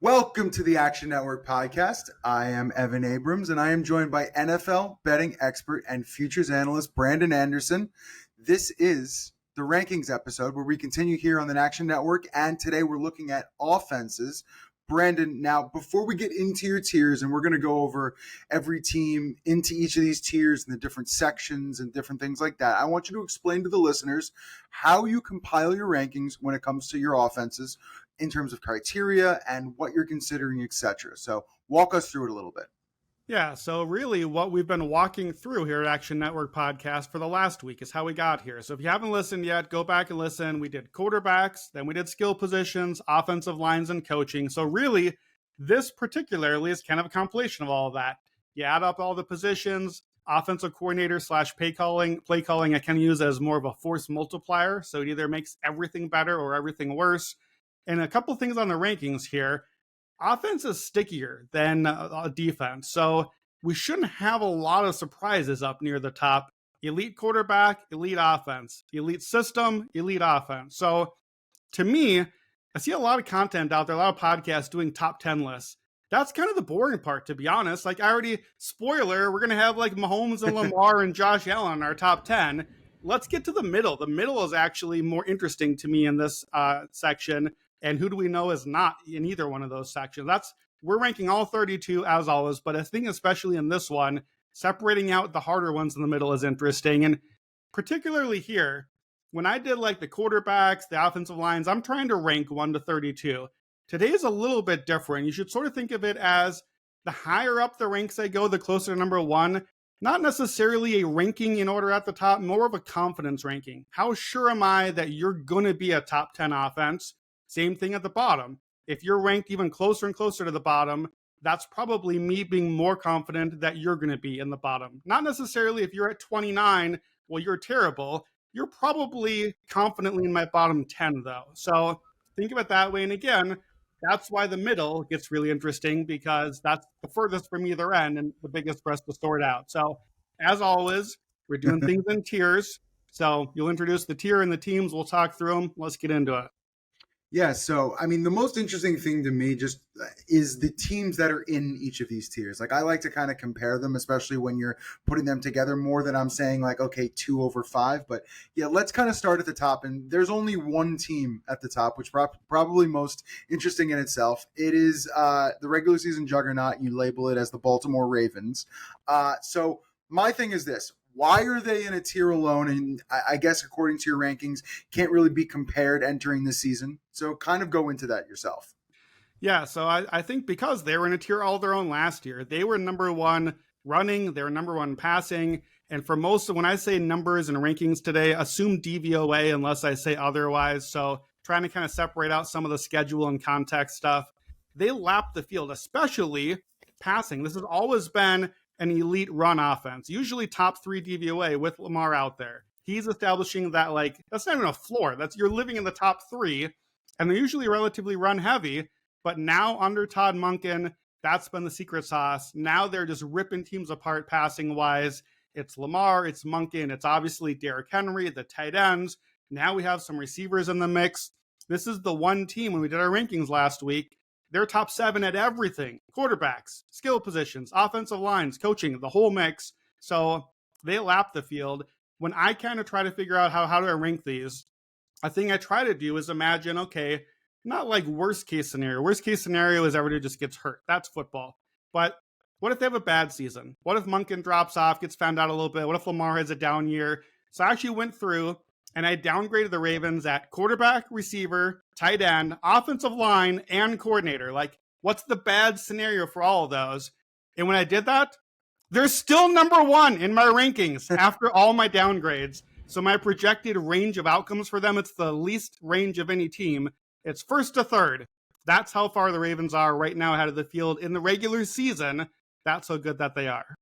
Welcome to the Action Network podcast. I am Evan Abrams, and I am joined by NFL betting expert and futures analyst Brandon Anderson. This is the rankings episode where we continue here on the Action Network, and today we're looking at offenses. Brandon, now before we get into your tiers, and we're going to go over every team into each of these tiers and the different sections and different things like that, I want you to explain to the listeners how you compile your rankings when it comes to your offenses in terms of criteria and what you're considering, etc. So walk us through it a little bit. Yeah, so really what we've been walking through here at Action Network Podcast for the last week is how we got here. So if you haven't listened yet, go back and listen. We did quarterbacks, then we did skill positions, offensive lines, and coaching. So really, this particularly is kind of a compilation of all of that. You add up all the positions, offensive coordinator / play calling I can use as more of a force multiplier. So it either makes everything better or everything worse. And a couple things on the rankings here. Offense is stickier than defense, so we shouldn't have a lot of surprises up near the top. Elite quarterback, elite offense, elite system, elite offense. So to me, I see a lot of content out there, a lot of podcasts doing top 10 lists. That's kind of the boring part, to be honest. Like spoiler, we're going to have like Mahomes and Lamar and Josh Allen in our top 10. Let's get to the middle. The middle is actually more interesting to me in this section. And who do we know is not in either one of those sections? We're ranking all 32 as always, but I think especially in this one, separating out the harder ones in the middle is interesting. And particularly here, when I did like the quarterbacks, the offensive lines, I'm trying to rank 1 to 32. Today is a little bit different. You should sort of think of it as the higher up the ranks I go, the closer to number 1. Not necessarily a ranking in order at the top, more of a confidence ranking. How sure am I that you're going to be a top 10 offense? Same thing at the bottom. If you're ranked even closer and closer to the bottom, that's probably me being more confident that you're going to be in the bottom. Not necessarily if you're at 29, well, you're terrible. You're probably confidently in my bottom 10, though. So think of it that way. And again, that's why the middle gets really interesting, because that's the furthest from either end and the biggest for us to sort out. So as always, we're doing things in tiers. So you'll introduce the tier and the teams. We'll talk through them. Let's get into it. Yeah, so I mean, the most interesting thing to me just is the teams that are in each of these tiers. Like, I like to kind of compare them, especially when you're putting them together, more than I'm saying like, okay, 2 over 5. But yeah, let's kind of start at the top. And there's only one team at the top, which probably most interesting in itself. It is the regular season juggernaut. You label it as the Baltimore Ravens. So my thing is this. Why are they in a tier alone? And I guess according to your rankings, can't really be compared entering the season. So kind of go into that yourself. Yeah, so I think because they were in a tier all their own last year, they were number 1 running, they were number 1 passing. And for most of when I say numbers and rankings today, assume DVOA unless I say otherwise. So trying to kind of separate out some of the schedule and context stuff. They lapped the field, especially passing. This has always been an elite run offense, usually top 3 DVOA with Lamar out there. He's establishing that, like, that's not even a floor. You're living in the top 3, and they're usually relatively run heavy. But now under Todd Monken, that's been the secret sauce. Now they're just ripping teams apart passing wise. It's Lamar, it's Monken, it's obviously Derrick Henry, the tight ends. Now we have some receivers in the mix. This is the one team when we did our rankings last week. They're top 7 at everything. Quarterbacks, skill positions, offensive lines, coaching, the whole mix. So they lap the field. When I kind of try to figure out how do I rank these, a thing I try to do is imagine, okay, not like worst case scenario. Worst case scenario is everybody just gets hurt. That's football. But what if they have a bad season? What if Monken drops off, gets found out a little bit? What if Lamar has a down year? So I actually went through and I downgraded the Ravens at quarterback, receiver, tight end, offensive line, and coordinator. Like, what's the bad scenario for all of those? And when I did that, they're still number 1 in my rankings after all my downgrades. So my projected range of outcomes for them, it's the least range of any team. It's 1st to 3rd. That's how far the Ravens are right now ahead of the field in the regular season. That's how good that they are.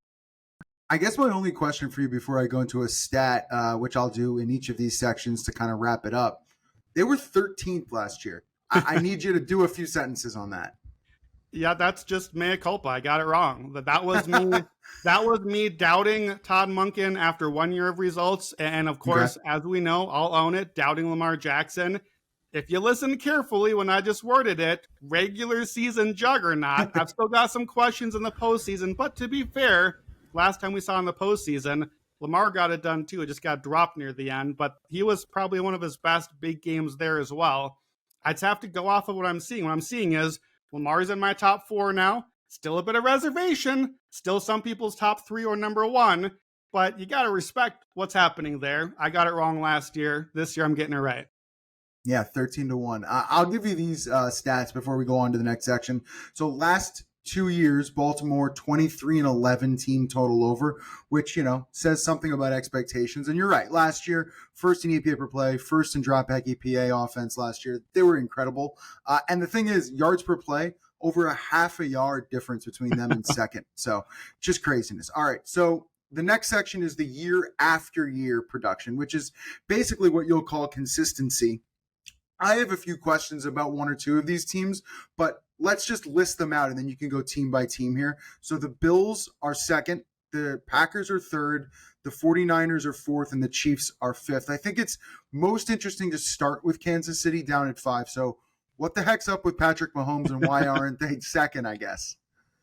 I guess my only question for you before I go into a stat, which I'll do in each of these sections to kind of wrap it up. They were 13th last year. I need you to do a few sentences on that. Yeah, that's just mea culpa. I got it wrong. That was me. That was me doubting Todd Monken after 1 year of results. And of course, as we know, I'll own it, doubting Lamar Jackson. if you listen carefully when I just worded it, regular season juggernaut. I've still got some questions in the postseason, but to be fair, last time we saw in the postseason, Lamar got it done too. It just got dropped near the end, but he was probably one of his best big games there as well. I'd have to go off of what I'm seeing. What I'm seeing is Lamar's in my top 4 now. Still a bit of reservation. Still some people's top 3 or number 1, but you got to respect what's happening there. I got it wrong last year. This year I'm getting it right. Yeah, 13-1. I'll give you these stats before we go on to the next section. So last 2 years, Baltimore 23-11 team total over, which, says something about expectations. And you're right. Last year, first in EPA per play, first in dropback EPA offense last year. They were incredible. And the thing is, yards per play, over a half a yard difference between them and second. So just craziness. All right. So the next section is the year after year production, which is basically what you'll call consistency. I have a few questions about 1 or 2 of these teams, but let's just list them out and then you can go team by team here. So the Bills are second, the Packers are third, the 49ers are fourth, and the Chiefs are fifth. I think it's most interesting to start with Kansas City down at 5. So what the heck's up with Patrick Mahomes and why aren't they second, I guess?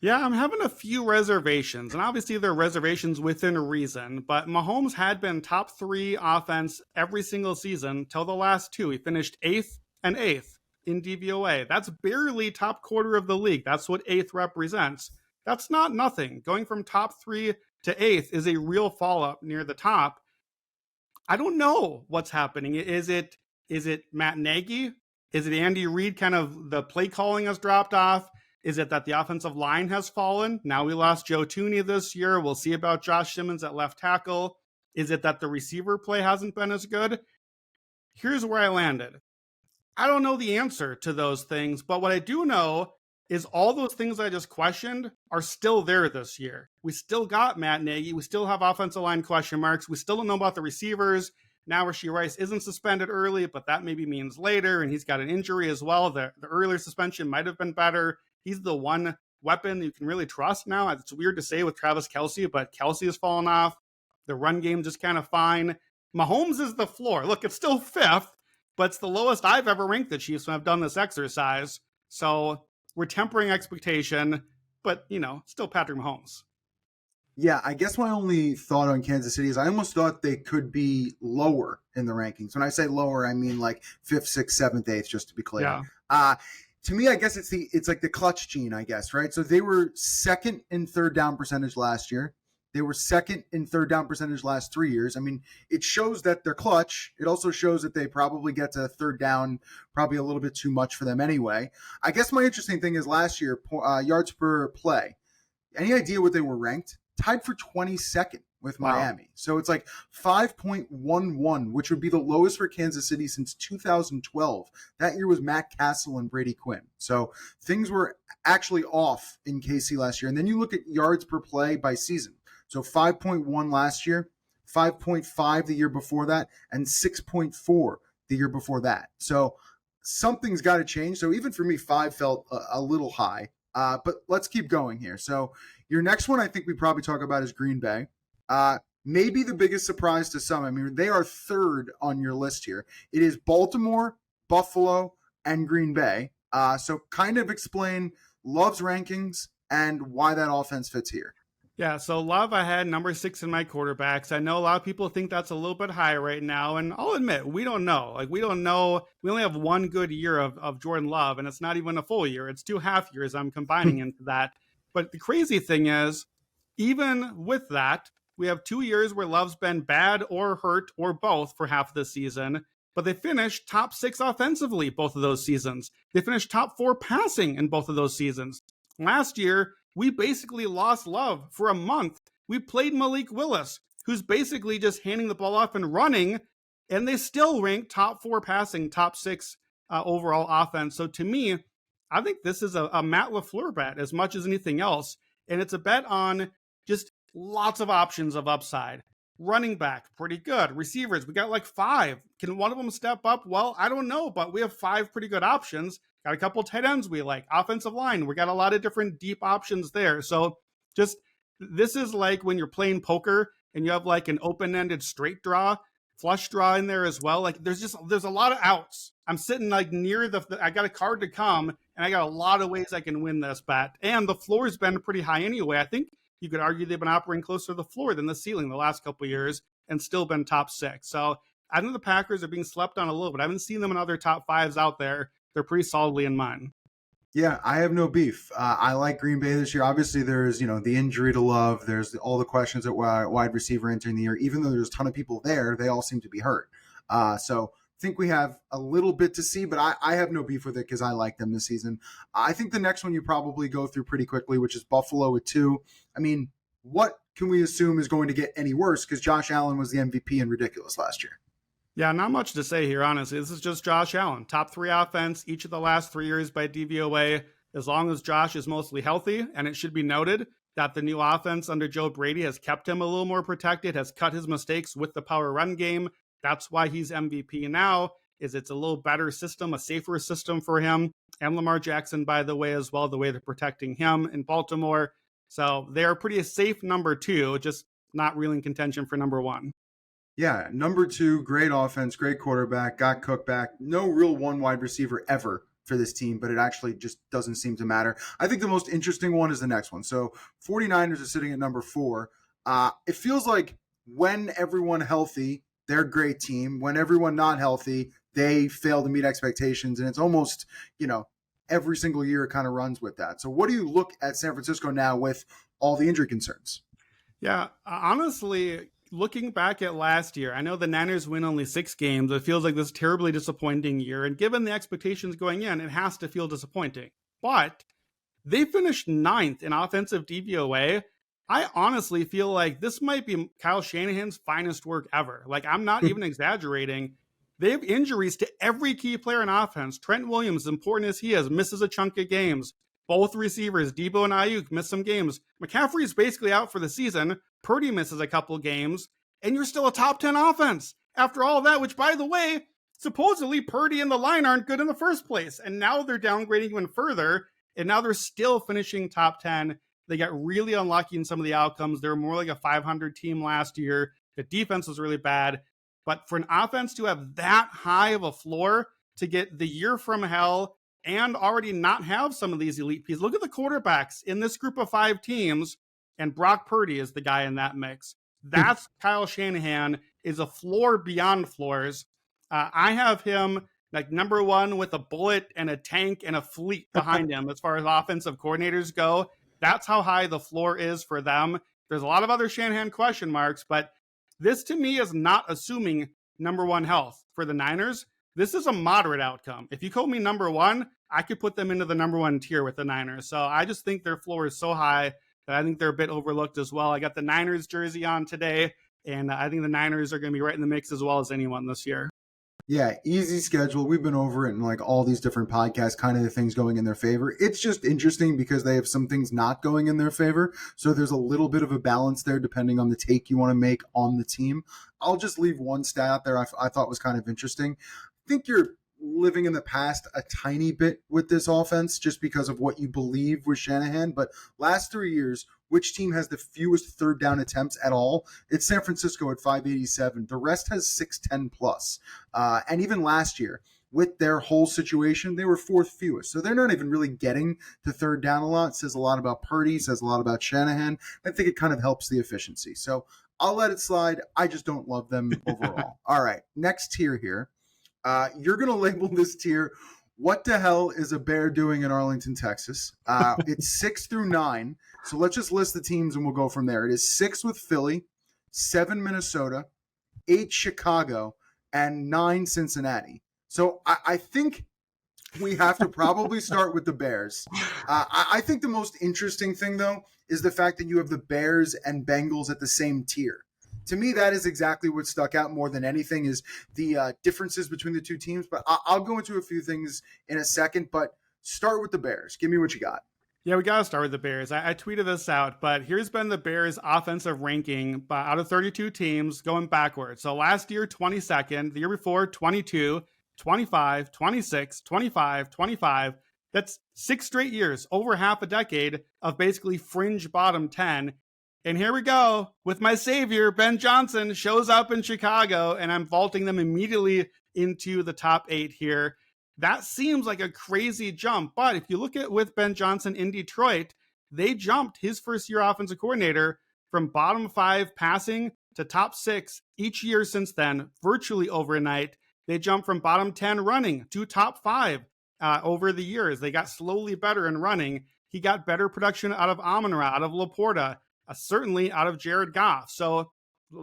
Yeah, I'm having a few reservations, and obviously there are reservations within reason, but Mahomes had been top 3 offense every single season till the last 2. He finished 8th and 8th in DVOA. That's barely top quarter of the league. That's what 8th represents. That's not nothing. Going from top 3 to 8th is a real fall up near the top. I don't know what's happening. Is it Matt Nagy? Is it Andy Reid? Kind of the play calling has dropped off. Is it that the offensive line has fallen? Now we lost Joe Thuney this year. We'll see about Josh Simmons at left tackle. Is it that the receiver play hasn't been as good? Here's where I landed. I don't know the answer to those things, but what I do know is all those things I just questioned are still there this year. We still got Matt Nagy. We still have offensive line question marks. We still don't know about the receivers. Now Rashee Rice isn't suspended early, but that maybe means later, and he's got an injury as well. The earlier suspension might have been better. He's the one weapon you can really trust now. It's weird to say with Travis Kelce, but Kelce has fallen off. The run game just kind of fine. Mahomes is the floor. Look, it's still 5th, but it's the lowest I've ever ranked the Chiefs when I've done this exercise. So we're tempering expectation, but, still Patrick Mahomes. Yeah, I guess my only thought on Kansas City is I almost thought they could be lower in the rankings. When I say lower, I mean like 5th, 6th, 7th, 8th, just to be clear. Yeah. To me, I guess it's like the clutch gene, I guess, right? So they were second in third down percentage last year. They were second in third down percentage last 3 years. I mean, it shows that they're clutch. It also shows that they probably get to third down probably a little bit too much for them anyway. I guess my interesting thing is last year, yards per play. Any idea what they were ranked? Tied for 22nd with Miami. Wow. So it's like 5.11, which would be the lowest for Kansas City since 2012. That year was Matt Castle and Brady Quinn. So things were actually off in KC last year. And then you look at yards per play by season. So 5.1 last year, 5.5 the year before that, and 6.4 the year before that. So something's got to change. So even for me, 5 felt a little high. But let's keep going here. So your next one I think we probably talk about is Green Bay. Maybe the biggest surprise to some. I mean, they are third on your list here. It is Baltimore, Buffalo, and Green Bay. So kind of explain Love's rankings and why that offense fits here. Yeah, so Love, I had number 6 in my quarterbacks. I know a lot of people think that's a little bit high right now, and I'll admit, we don't know. We don't know. We only have one good year of Jordan Love, and it's not even a full year. It's 2 half years I'm combining into that. But the crazy thing is, even with that, we have 2 years where Love's been bad or hurt or both for half the season, but they finished top 6 offensively both of those seasons. They finished top 4 passing in both of those seasons. Last year, we basically lost Love for a month. We played Malik Willis, who's basically just handing the ball off and running, and they still rank top 4 passing, top 6 overall offense. So to me, I think this is a Matt LaFleur bet as much as anything else. And it's a bet on just lots of options of upside. Running back, pretty good. Receivers, we got like 5. Can one of them step up? Well, I don't know, but we have 5 pretty good options. Got a couple tight ends we like. Offensive line, we got a lot of different deep options there. So just, this is like when you're playing poker and you have like an open-ended straight draw. flush draw in there as well. Like there's a lot of outs. I'm sitting like near I got a card to come, and I got a lot of ways I can win this bet. And the floor's been pretty high anyway. I think you could argue they've been operating closer to the floor than the ceiling the last couple of years and still been top 6. So I think the Packers are being slept on a little bit. I haven't seen them in other top 5s out there. They're pretty solidly in mine. Yeah, I have no beef. I like Green Bay this year. Obviously, there's the injury to Love. There's all the questions at wide receiver entering the year. Even though there's a ton of people there, they all seem to be hurt. So I think we have a little bit to see, but I have no beef with it because I like them this season. I think the next one you probably go through pretty quickly, which is Buffalo at 2. I mean, what can we assume is going to get any worse? Because Josh Allen was the MVP and ridiculous last year. Yeah, not much to say here, honestly. This is just Josh Allen. Top 3 offense each of the last 3 years by DVOA, as long as Josh is mostly healthy. And it should be noted that the new offense under Joe Brady has kept him a little more protected, has cut his mistakes with the power run game. That's why he's MVP now, is it's a little better system, a safer system for him. And Lamar Jackson, by the way, as well, the way they're protecting him in Baltimore. So they're pretty safe number 2, just not really in contention for number 1. Yeah, number 2, great offense, great quarterback, got Cook back. No real one wide receiver ever for this team, but it actually just doesn't seem to matter. I think the most interesting one is the next one. So 49ers are sitting at number 4. It feels like when everyone healthy, they're a great team. When everyone not healthy, they fail to meet expectations. And it's almost, every single year it kind of runs with that. So what do you look at San Francisco now with all the injury concerns? Yeah, honestly, looking back at last year, I know the Niners win only 6 games. It feels like this terribly disappointing year. And given the expectations going in, it has to feel disappointing. But they finished 9th in offensive DVOA. I honestly feel like this might be Kyle Shanahan's finest work ever. Like, I'm not even exaggerating. They have injuries to every key player in offense. Trent Williams, as important as he is, misses a chunk of games. Both receivers, Debo and Ayuk, miss some games. McCaffrey is basically out for the season. Purdy misses a couple games. And you're still a top 10 offense after all that, which, by the way, supposedly Purdy and the line aren't good in the first place. And now they're downgrading even further. And now they're still finishing top 10. They got really unlucky in some of the outcomes. They were more like a 500 team last year. The defense was really bad. But for an offense to have that high of a floor, to get the year from hell and already not have some of these elite pieces. Look at the quarterbacks in this group of 5 teams, and Brock Purdy is the guy in that mix. That's Kyle Shanahan, is a floor beyond floors. I have him like number 1 with a bullet and a tank and a fleet behind him as far as offensive coordinators go. That's how high the floor is for them. There's a lot of other Shanahan question marks, but this to me is not assuming number 1 health for the Niners. This is a moderate outcome. If you call me number 1, I could put them into the number 1 tier with the Niners. So I just think their floor is so high that I think they're a bit overlooked as well. I got the Niners jersey on today, and I think the Niners are going to be right in the mix as well as anyone this year. Yeah, easy schedule. We've been over it in like all these different podcasts, kind of the things going in their favor. It's just interesting because they have some things not going in their favor. So there's a little bit of a balance there depending on the take you want to make on the team. I'll just leave one stat out there I thought was kind of interesting. I think you're living in the past a tiny bit with this offense just because of what you believe with Shanahan. But last 3 years, which team has the fewest third down attempts at all? It's San Francisco at 587. The rest has 610 plus. And even last year, with their whole situation, they were 4th fewest. So they're not even really getting to third down a lot. It says a lot about Purdy, says a lot about Shanahan. I think it kind of helps the efficiency. So I'll let it slide. I just don't love them overall. All right, next tier here. You're going to label this tier, what the hell is a bear doing in Arlington, Texas? It's 6 through 9. So let's just list the teams and we'll go from there. It is 6 with Philly, 7 Minnesota, 8 Chicago, and 9 Cincinnati. So I think we have to probably start with the Bears. I think the most interesting thing, though, is the fact that you have the Bears and Bengals at the same tier. To me, that is exactly what stuck out more than anything is the differences between the two teams. But I'll go into a few things in a second, but start with the Bears. Give me what you got. Yeah, we got to start with the Bears. I tweeted this out, but here's been the Bears' offensive ranking out of 32 teams going backwards. So last year, 22nd. The year before, 22, 25, 26, 25, 25. That's 6 straight years, over half a decade of basically fringe bottom 10. And here we go with my savior, Ben Johnson, shows up in Chicago, and I'm vaulting them immediately into the top 8 here. That seems like a crazy jump, but if you look at with Ben Johnson in Detroit, they jumped his first year offensive coordinator from bottom 5 passing to top 6 each year since then, virtually overnight. They jumped from bottom 10 running to top 5 over the years. They got slowly better in running. He got better production out of Amon-Ra, out of Laporta, certainly out of Jared Goff. So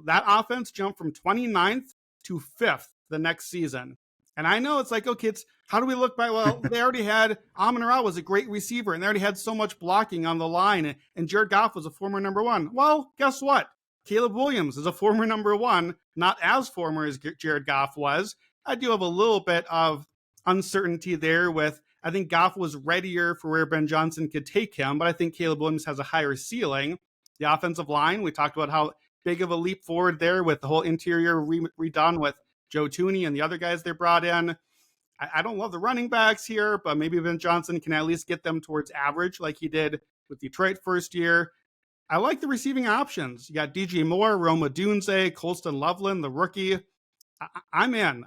that offense jumped from 29th to 5th the next season. And I know it's like, okay, how do we look by? Well, they already had Amon-Ra was a great receiver, and they already had so much blocking on the line, and Jared Goff was a former number 1. Well, guess what? Caleb Williams is a former number 1, not as former as Jared Goff was. I do have a little bit of uncertainty there with, I think Goff was readier for where Ben Johnson could take him, but I think Caleb Williams has a higher ceiling. The offensive line, we talked about how big of a leap forward there with the whole interior redone with Joe Thuney and the other guys they brought in. I don't love the running backs here, but maybe Ben Johnson can at least get them towards average like he did with Detroit first year. I like the receiving options. You got DJ Moore, Roma Dunze, Colston Loveland, the rookie. I'm in.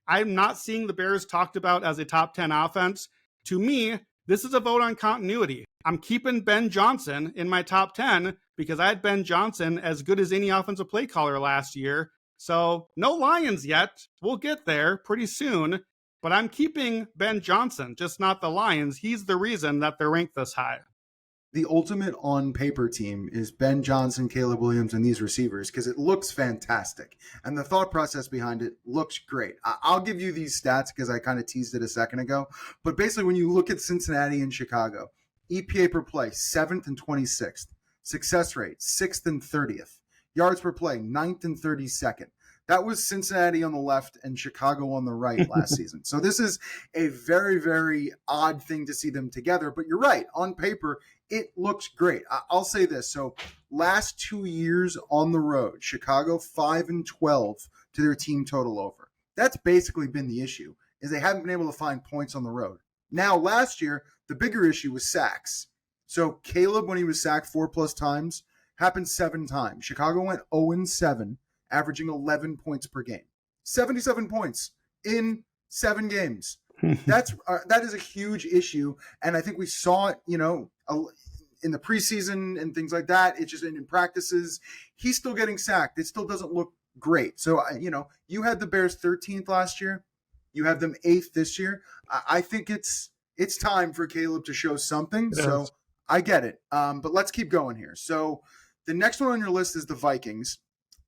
I'm not seeing the Bears talked about as a top 10 offense. To me, this is a vote on continuity. I'm keeping Ben Johnson in my top 10 because I had Ben Johnson as good as any offensive play caller last year. So no Lions yet. We'll get there pretty soon. But I'm keeping Ben Johnson, just not the Lions. He's the reason that they're ranked this high. The ultimate on paper team is Ben Johnson, Caleb Williams, and these receivers because it looks fantastic. And the thought process behind it looks great. I'll give you these stats because I kind of teased it a second ago. But basically, when you look at Cincinnati and Chicago, EPA per play, 7th and 26th. Success rate, 6th and 30th. Yards per play, 9th and 32nd. That was Cincinnati on the left and Chicago on the right last season. So this is a very, very odd thing to see them together. But you're right. On paper, it looks great. I'll say this. So last 2 years on the road, Chicago 5-12 to their team total over. That's basically been the issue, is they haven't been able to find points on the road. Now, last year, the bigger issue was sacks. So Caleb, when he was sacked 4+ times, happened 7 times. Chicago went 0-7. Averaging 11 points per game, 77 points in 7 games. That is a huge issue, and I think we saw it, in the preseason and things like that. It's just in practices, he's still getting sacked. It still doesn't look great. So you had the Bears 13th last year, you have them 8th this year. I think it's time for Caleb to show something. So I get it, but let's keep going here. So the next one on your list is the Vikings.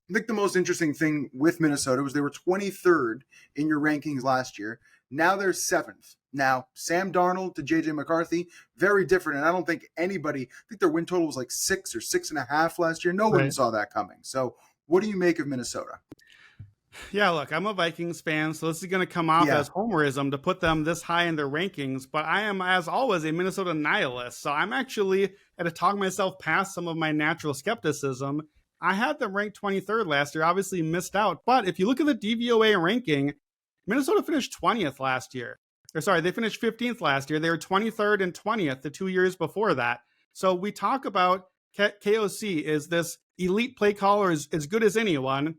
I think the most interesting thing with Minnesota was they were 23rd in your rankings last year. Now they're 7th. Now, Sam Darnold to J.J. McCarthy, very different. And I don't think I think their win total was like 6 or 6.5 last year. No one saw that coming. So what do you make of Minnesota? Yeah, look, I'm a Vikings fan, so this is going to come off as homerism to put them this high in their rankings. But I am, as always, a Minnesota nihilist. So I'm actually going to talk myself past some of my natural skepticism. I had them ranked 23rd last year, obviously missed out. But if you look at the DVOA ranking, Minnesota finished 20th last year. They finished 15th last year. They were 23rd and 20th the 2 years before that. So we talk about KOC is this elite play caller as good as anyone,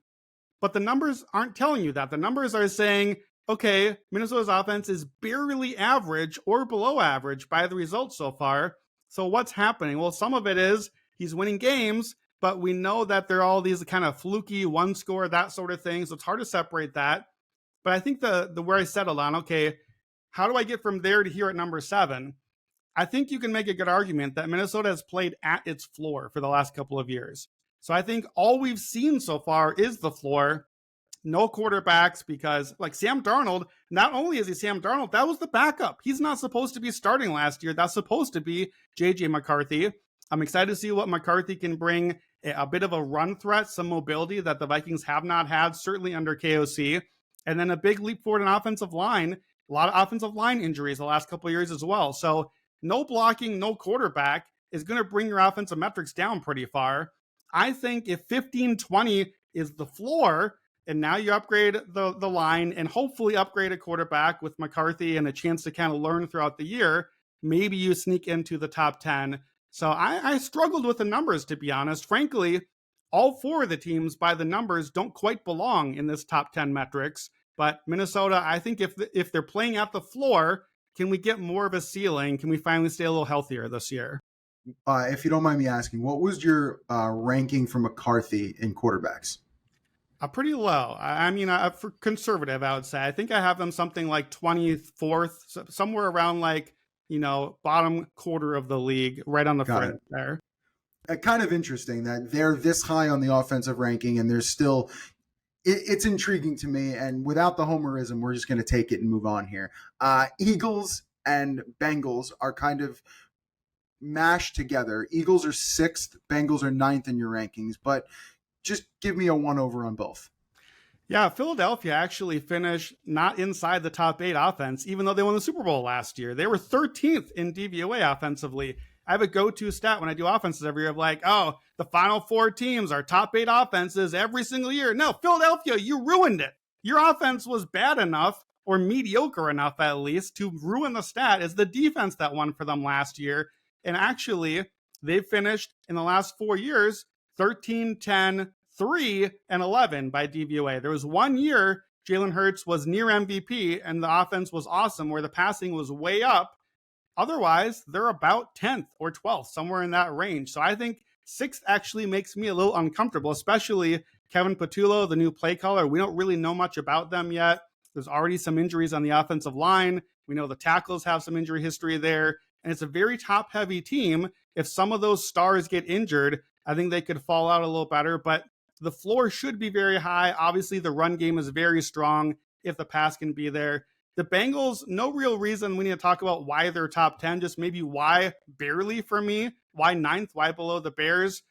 but the numbers aren't telling you that. The numbers are saying, okay, Minnesota's offense is barely average or below average by the results so far. So what's happening? Well, some of it is he's winning games, but we know that they're all these kind of fluky one score, that sort of thing. So it's hard to separate that. But I think the where I settled on, okay, how do I get from there to here at number 7? I think you can make a good argument that Minnesota has played at its floor for the last couple of years. So I think all we've seen so far is the floor. No quarterbacks, because like Sam Darnold, not only is he Sam Darnold, that was the backup. He's not supposed to be starting last year. That's supposed to be J.J. McCarthy. I'm excited to see what McCarthy can bring, a bit of a run threat, some mobility that the Vikings have not had, certainly under KOC. And then a big leap forward in offensive line, a lot of offensive line injuries the last couple of years as well. So no blocking, no quarterback is going to bring your offensive metrics down pretty far. I think if 15-20 is the floor, and now you upgrade the line and hopefully upgrade a quarterback with McCarthy and a chance to kind of learn throughout the year, maybe you sneak into the top 10. So I struggled with the numbers, to be honest. Frankly, all four of the teams by the numbers don't quite belong in this top 10 metrics. But Minnesota, I think if they're playing at the floor, can we get more of a ceiling? Can we finally stay a little healthier this year? If you don't mind me asking, what was your ranking for McCarthy in quarterbacks? Pretty low. I mean, for conservative, I would say. I think I have them something like 24th, somewhere around like, bottom quarter of the league, right on the front there. Kind of interesting that they're this high on the offensive ranking, and there's still, it's intriguing to me. And without the homerism, we're just going to take it and move on here. Eagles and Bengals are kind of mashed together. Eagles are 6th, Bengals are 9th in your rankings, but just give me a 1 over on both. Yeah, Philadelphia actually finished not inside the top 8 offense, even though they won the Super Bowl last year. They were 13th in DVOA offensively. I have a go-to stat when I do offenses every year of like, oh, the final 4 teams are top 8 offenses every single year. No, Philadelphia, you ruined it. Your offense was bad enough, or mediocre enough at least, to ruin the stat. It's the defense that won for them last year. And actually, they finished in the last 4 years 13, 10, 3, and 11 by DVOA. There was 1 year Jalen Hurts was near MVP and the offense was awesome, where the passing was way up. Otherwise, they're about 10th or 12th, somewhere in that range. So I think 6th actually makes me a little uncomfortable, especially Kevin Patullo, the new play caller. We don't really know much about them yet. There's already some injuries on the offensive line. We know the tackles have some injury history there. And it's a very top-heavy team. If some of those stars get injured, I think they could fall out a little better. But the floor should be very high. Obviously, the run game is very strong if the pass can be there. The Bengals, no real reason we need to talk about why they're top 10, just maybe why barely for me, why 9th, why below the Bears.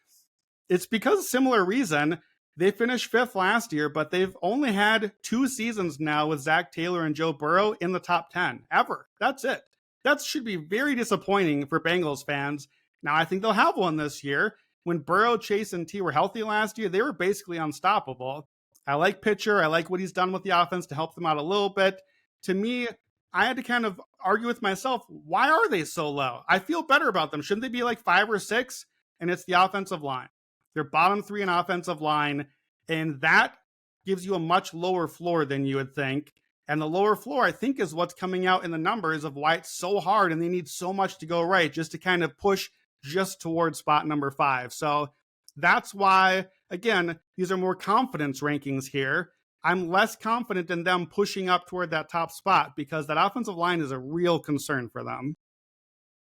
It's because similar reason. They finished 5th last year, but they've only had 2 seasons now with Zach Taylor and Joe Burrow in the top 10 ever. That's it. That should be very disappointing for Bengals fans. Now, I think they'll have one this year. When Burrow, Chase, and T were healthy last year, they were basically unstoppable. I like Pitcher. I like what he's done with the offense to help them out a little bit. To me, I had to kind of argue with myself, why are they so low? I feel better about them. Shouldn't they be like 5 or 6? And it's the offensive line. They're bottom 3 in offensive line, and that gives you a much lower floor than you would think. And the lower floor, I think, is what's coming out in the numbers of why it's so hard and they need so much to go right just to kind of push just towards spot number 5. So that's why, again, these are more confidence rankings here. I'm less confident in them pushing up toward that top spot because that offensive line is a real concern for them.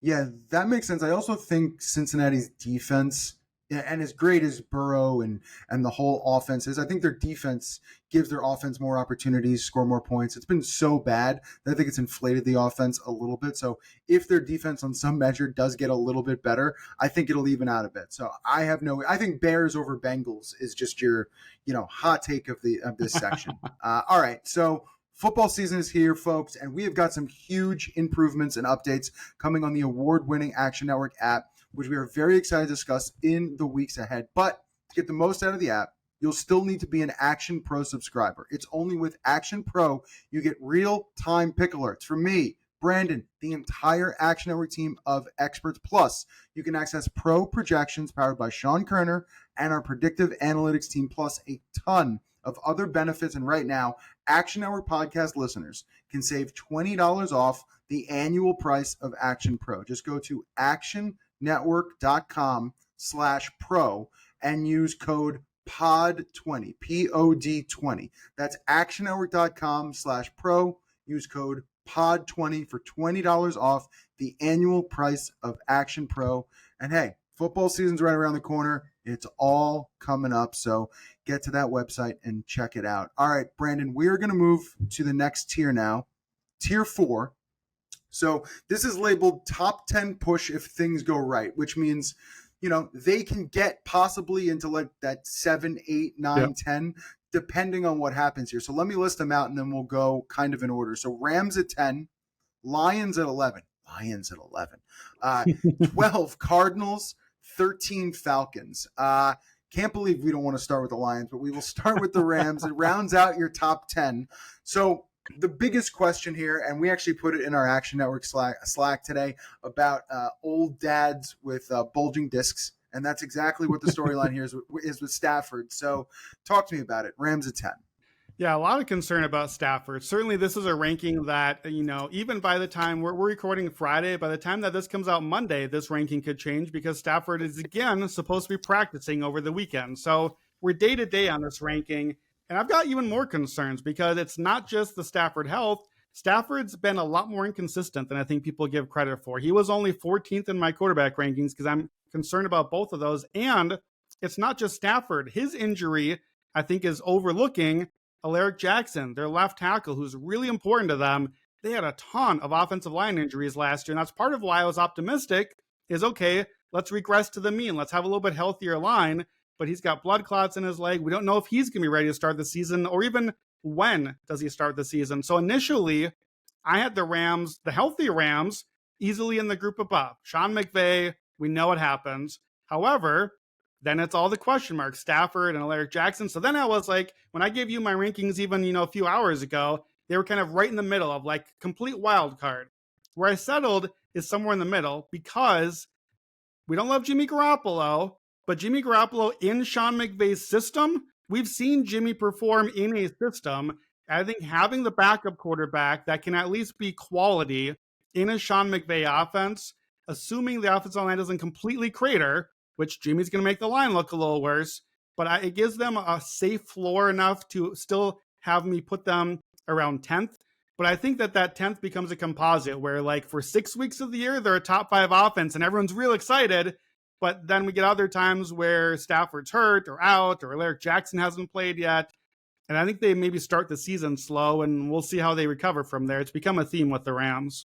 Yeah, that makes sense. I also think Cincinnati's defense, and as great as Burrow and the whole offense is, I think their defense gives their offense more opportunities, score more points. It's been so bad that I think it's inflated the offense a little bit. So if their defense on some measure does get a little bit better, I think it'll even out a bit. So I think Bears over Bengals is just your, hot take of this section. All right. So football season is here, folks, and we have got some huge improvements and updates coming on the award-winning Action Network app, which we are very excited to discuss in the weeks ahead. But to get the most out of the app, you'll still need to be an Action Pro subscriber. It's only with Action Pro you get real-time pick alerts from me, Brandon, the entire Action Network team of experts. Plus, you can access pro projections powered by Sean Kerner and our predictive analytics team, plus a ton of other benefits. And right now, Action Network podcast listeners can save $20 off the annual price of Action Pro. Just go to actionnetwork.com/pro and use code POD20, POD20. That's actionnetwork.com/pro. Use code POD20 for $20 off the annual price of Action Pro. And hey, football season's right around the corner. It's all coming up. So get to that website and check it out. All right, Brandon, we're going to move to the next tier now, tier 4. So this is labeled top 10 push if things go right, which means, they can get possibly into like that 7, 8, 9, 10, depending on what happens here. So let me list them out and then we'll go kind of in order. So Rams at 10, Lions at 11, 12 Cardinals, 13 Falcons. Can't believe we don't want to start with the Lions, but we will start with the Rams. It rounds out your top 10. So the biggest question here, and we actually put it in our Action Network Slack today about old dads with bulging discs, and that's exactly what the storyline here is with Stafford. So talk to me about it. Rams at 10. Yeah, a lot of concern about Stafford. Certainly, this is a ranking that, even by the time we're recording Friday, by the time that this comes out Monday, this ranking could change because Stafford is, again, supposed to be practicing over the weekend. So we're day to day on this ranking. And I've got even more concerns because it's not just the Stafford health. Stafford's been a lot more inconsistent than I think people give credit for. He was only 14th in my quarterback rankings because I'm concerned about both of those. And it's not just Stafford. His injury, I think, is overlooking Alaric Jackson, their left tackle, who's really important to them. They had a ton of offensive line injuries last year, and that's part of why I was optimistic is, okay, let's regress to the mean. Let's have a little bit healthier line, but he's got blood clots in his leg. We don't know if he's going to be ready to start the season or even when does he start the season. So initially, I had the Rams, the healthy Rams, easily in the group above. Sean McVay, we know what happens. However, then it's all the question marks, Stafford and Alaric Jackson. So then I was like, when I gave you my rankings even, a few hours ago, they were kind of right in the middle of like complete wild card. Where I settled is somewhere in the middle because we don't love Jimmy Garoppolo, but Jimmy Garoppolo in Sean McVay's system, we've seen Jimmy perform in a system. I think having the backup quarterback that can at least be quality in a Sean McVay offense, assuming the offensive line doesn't completely crater, which Jimmy's going to make the line look a little worse, but it gives them a safe floor enough to still have me put them around 10th. But I think that 10th becomes a composite where, like, for 6 weeks of the year, they're a top 5 offense and everyone's real excited. But then we get other times where Stafford's hurt or out or Alaric Jackson hasn't played yet. And I think they maybe start the season slow and we'll see how they recover from there. It's become a theme with the Rams.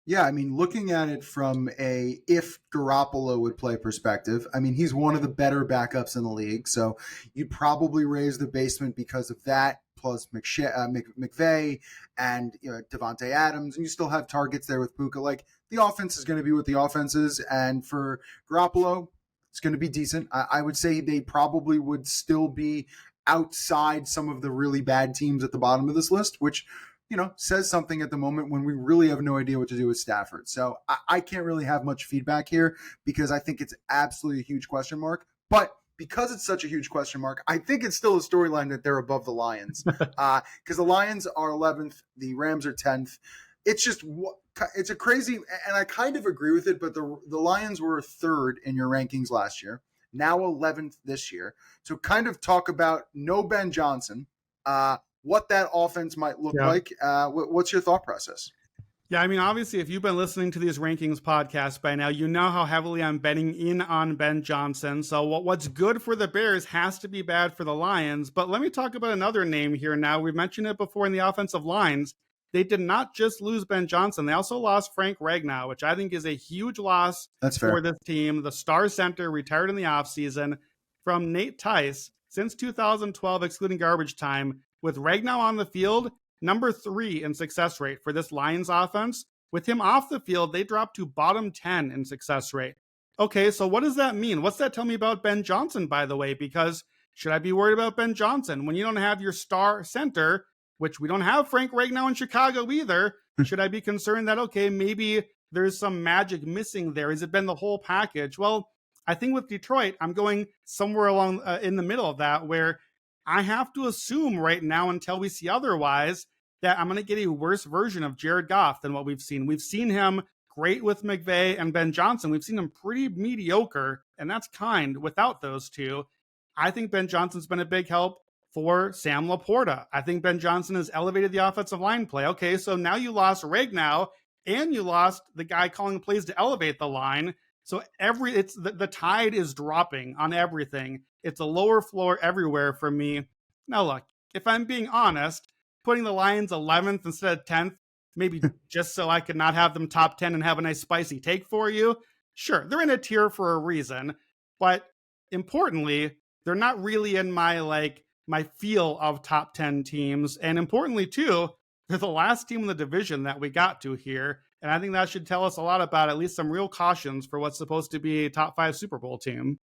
Yeah, I mean, looking at it from a if Garoppolo would play perspective, I mean, he's one of the better backups in the league. So you'd probably raise the basement because of that, plus McVay and Devontae Adams. And you still have targets there with Puka. Like, the offense is going to be what the offense is. And for Garoppolo, it's going to be decent. I would say they probably would still be outside some of the really bad teams at the bottom of this list, which says something at the moment when we really have no idea what to do with Stafford. So I can't really have much feedback here because I think it's absolutely a huge question mark. But because it's such a huge question mark, I think it's still a storyline that they're above the Lions because the Lions are 11th, the Rams are 10th. It's a crazy, and I kind of agree with it, but the Lions were 3rd in your rankings last year, now 11th this year. So kind of talk about no Ben Johnson, what that offense might look like. What's your thought process? Yeah, I mean, obviously, if you've been listening to these rankings podcasts by now, you know how heavily I'm betting in on Ben Johnson. So what's good for the Bears has to be bad for the Lions. But let me talk about another name here now. We've mentioned it before in the offensive lines. They did not just lose Ben Johnson. They also lost Frank Ragnow, which I think is a huge loss for this team. The star center retired in the offseason from Nate Tice since 2012, excluding garbage time. With Ragnow on the field, number 3 in success rate for this Lions offense. With him off the field, they dropped to bottom 10 in success rate. Okay, so what does that mean? What's that tell me about Ben Johnson, by the way? Because should I be worried about Ben Johnson when you don't have your star center, which we don't have Frank Ragnow in Chicago either? Should I be concerned that, okay, maybe there's some magic missing there? Has it been the whole package? Well, I think with Detroit, I'm going somewhere along in the middle of that where I have to assume right now until we see otherwise that I'm going to get a worse version of Jared Goff than what we've seen. We've seen him great with McVay and Ben Johnson. We've seen him pretty mediocre, and that's kind without those two. I think Ben Johnson's been a big help for Sam Laporta. I think Ben Johnson has elevated the offensive line play. Okay, so now you lost Ragnow and you lost the guy calling plays to elevate the line. So the tide is dropping on everything. It's a lower floor everywhere for me. Now look, if I'm being honest, putting the Lions 11th instead of 10th, maybe just so I could not have them top 10 and have a nice spicy take for you. Sure, they're in a tier for a reason, but importantly, they're not really in my feel of top 10 teams. And importantly too, they're the last team in the division that we got to here. And I think that should tell us a lot about at least some real cautions for what's supposed to be a top 5 Super Bowl team.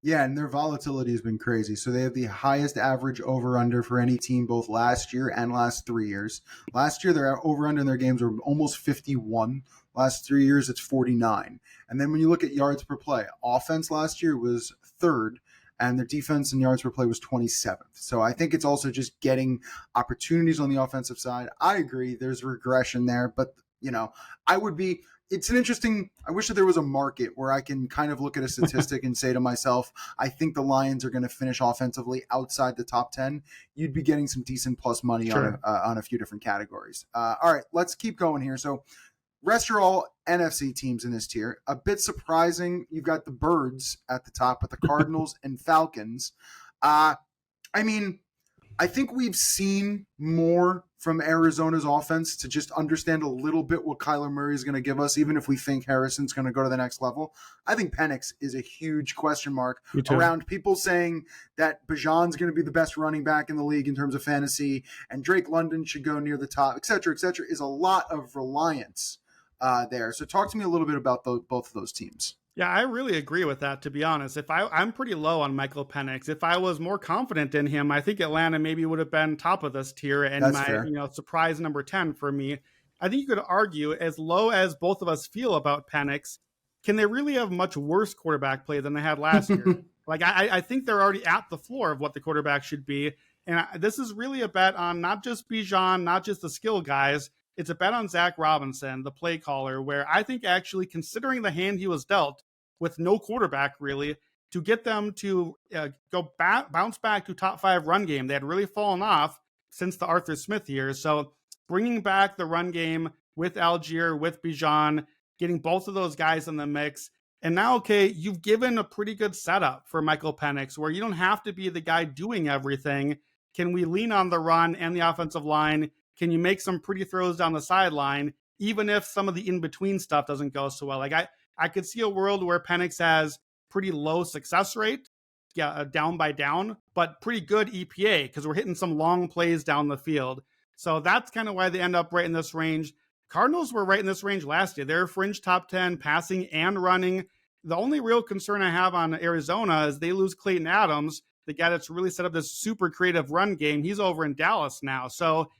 Yeah, and their volatility has been crazy. So they have the highest average over-under for any team both last year and last 3 years. Last year, their over-under in their games were almost 51. Last 3 years, it's 49. And then when you look at yards per play, offense last year was third, and their defense and yards per play was 27th. So I think it's also just getting opportunities on the offensive side. I agree, there's regression there, but I would be it's an interesting. I wish that there was a market where I can kind of look at a statistic and say to myself, I think the Lions are going to finish offensively outside the top 10. You'd be getting some decent plus money Sure. on a few different categories. All right, let's keep going here. So rest are all NFC teams in this tier. A bit surprising, you've got the Birds at the top with the Cardinals and Falcons. I mean, I think we've seen more from Arizona's offense to just understand a little bit what Kyler Murray is going to give us, even if we think Harrison's going to go to the next level. I think Penix is a huge question mark around people saying that Bijan's going to be the best running back in the league in terms of fantasy, and Drake London should go near the top, et cetera, is a lot of reliance there. So talk to me a little bit about both of those teams. Yeah, I really agree with that, to be honest. I'm pretty low on Michael Penix. If I was more confident in him, I think Atlanta maybe would have been top of this tier and That's my fair. surprise number 10 for me. I think you could argue, as low as both of us feel about Penix, can they really have much worse quarterback play than they had last year? Like I think they're already at the floor of what the quarterback should be. And this is really a bet on not just Bijan, not just the skill guys. It's a bet on Zach Robinson, the play caller, where I think actually, considering the hand he was dealt with no quarterback really, to get them to bounce back to top 5 run game. They had really fallen off since the Arthur Smith years. So bringing back the run game with Algier, with Bijan, getting both of those guys in the mix. And now, okay, you've given a pretty good setup for Michael Penix where you don't have to be the guy doing everything. Can we lean on the run and the offensive line? Can you make some pretty throws down the sideline, even if some of the in-between stuff doesn't go so well? Like I could see a world where Penix has pretty low success rate, down by down, but pretty good EPA because we're hitting some long plays down the field. So that's kind of why they end up right in this range. Cardinals were right in this range last year. They're fringe top 10 passing and running. The only real concern I have on Arizona is they lose Clayton Adams, the guy that's really set up this super creative run game. He's over in Dallas now. So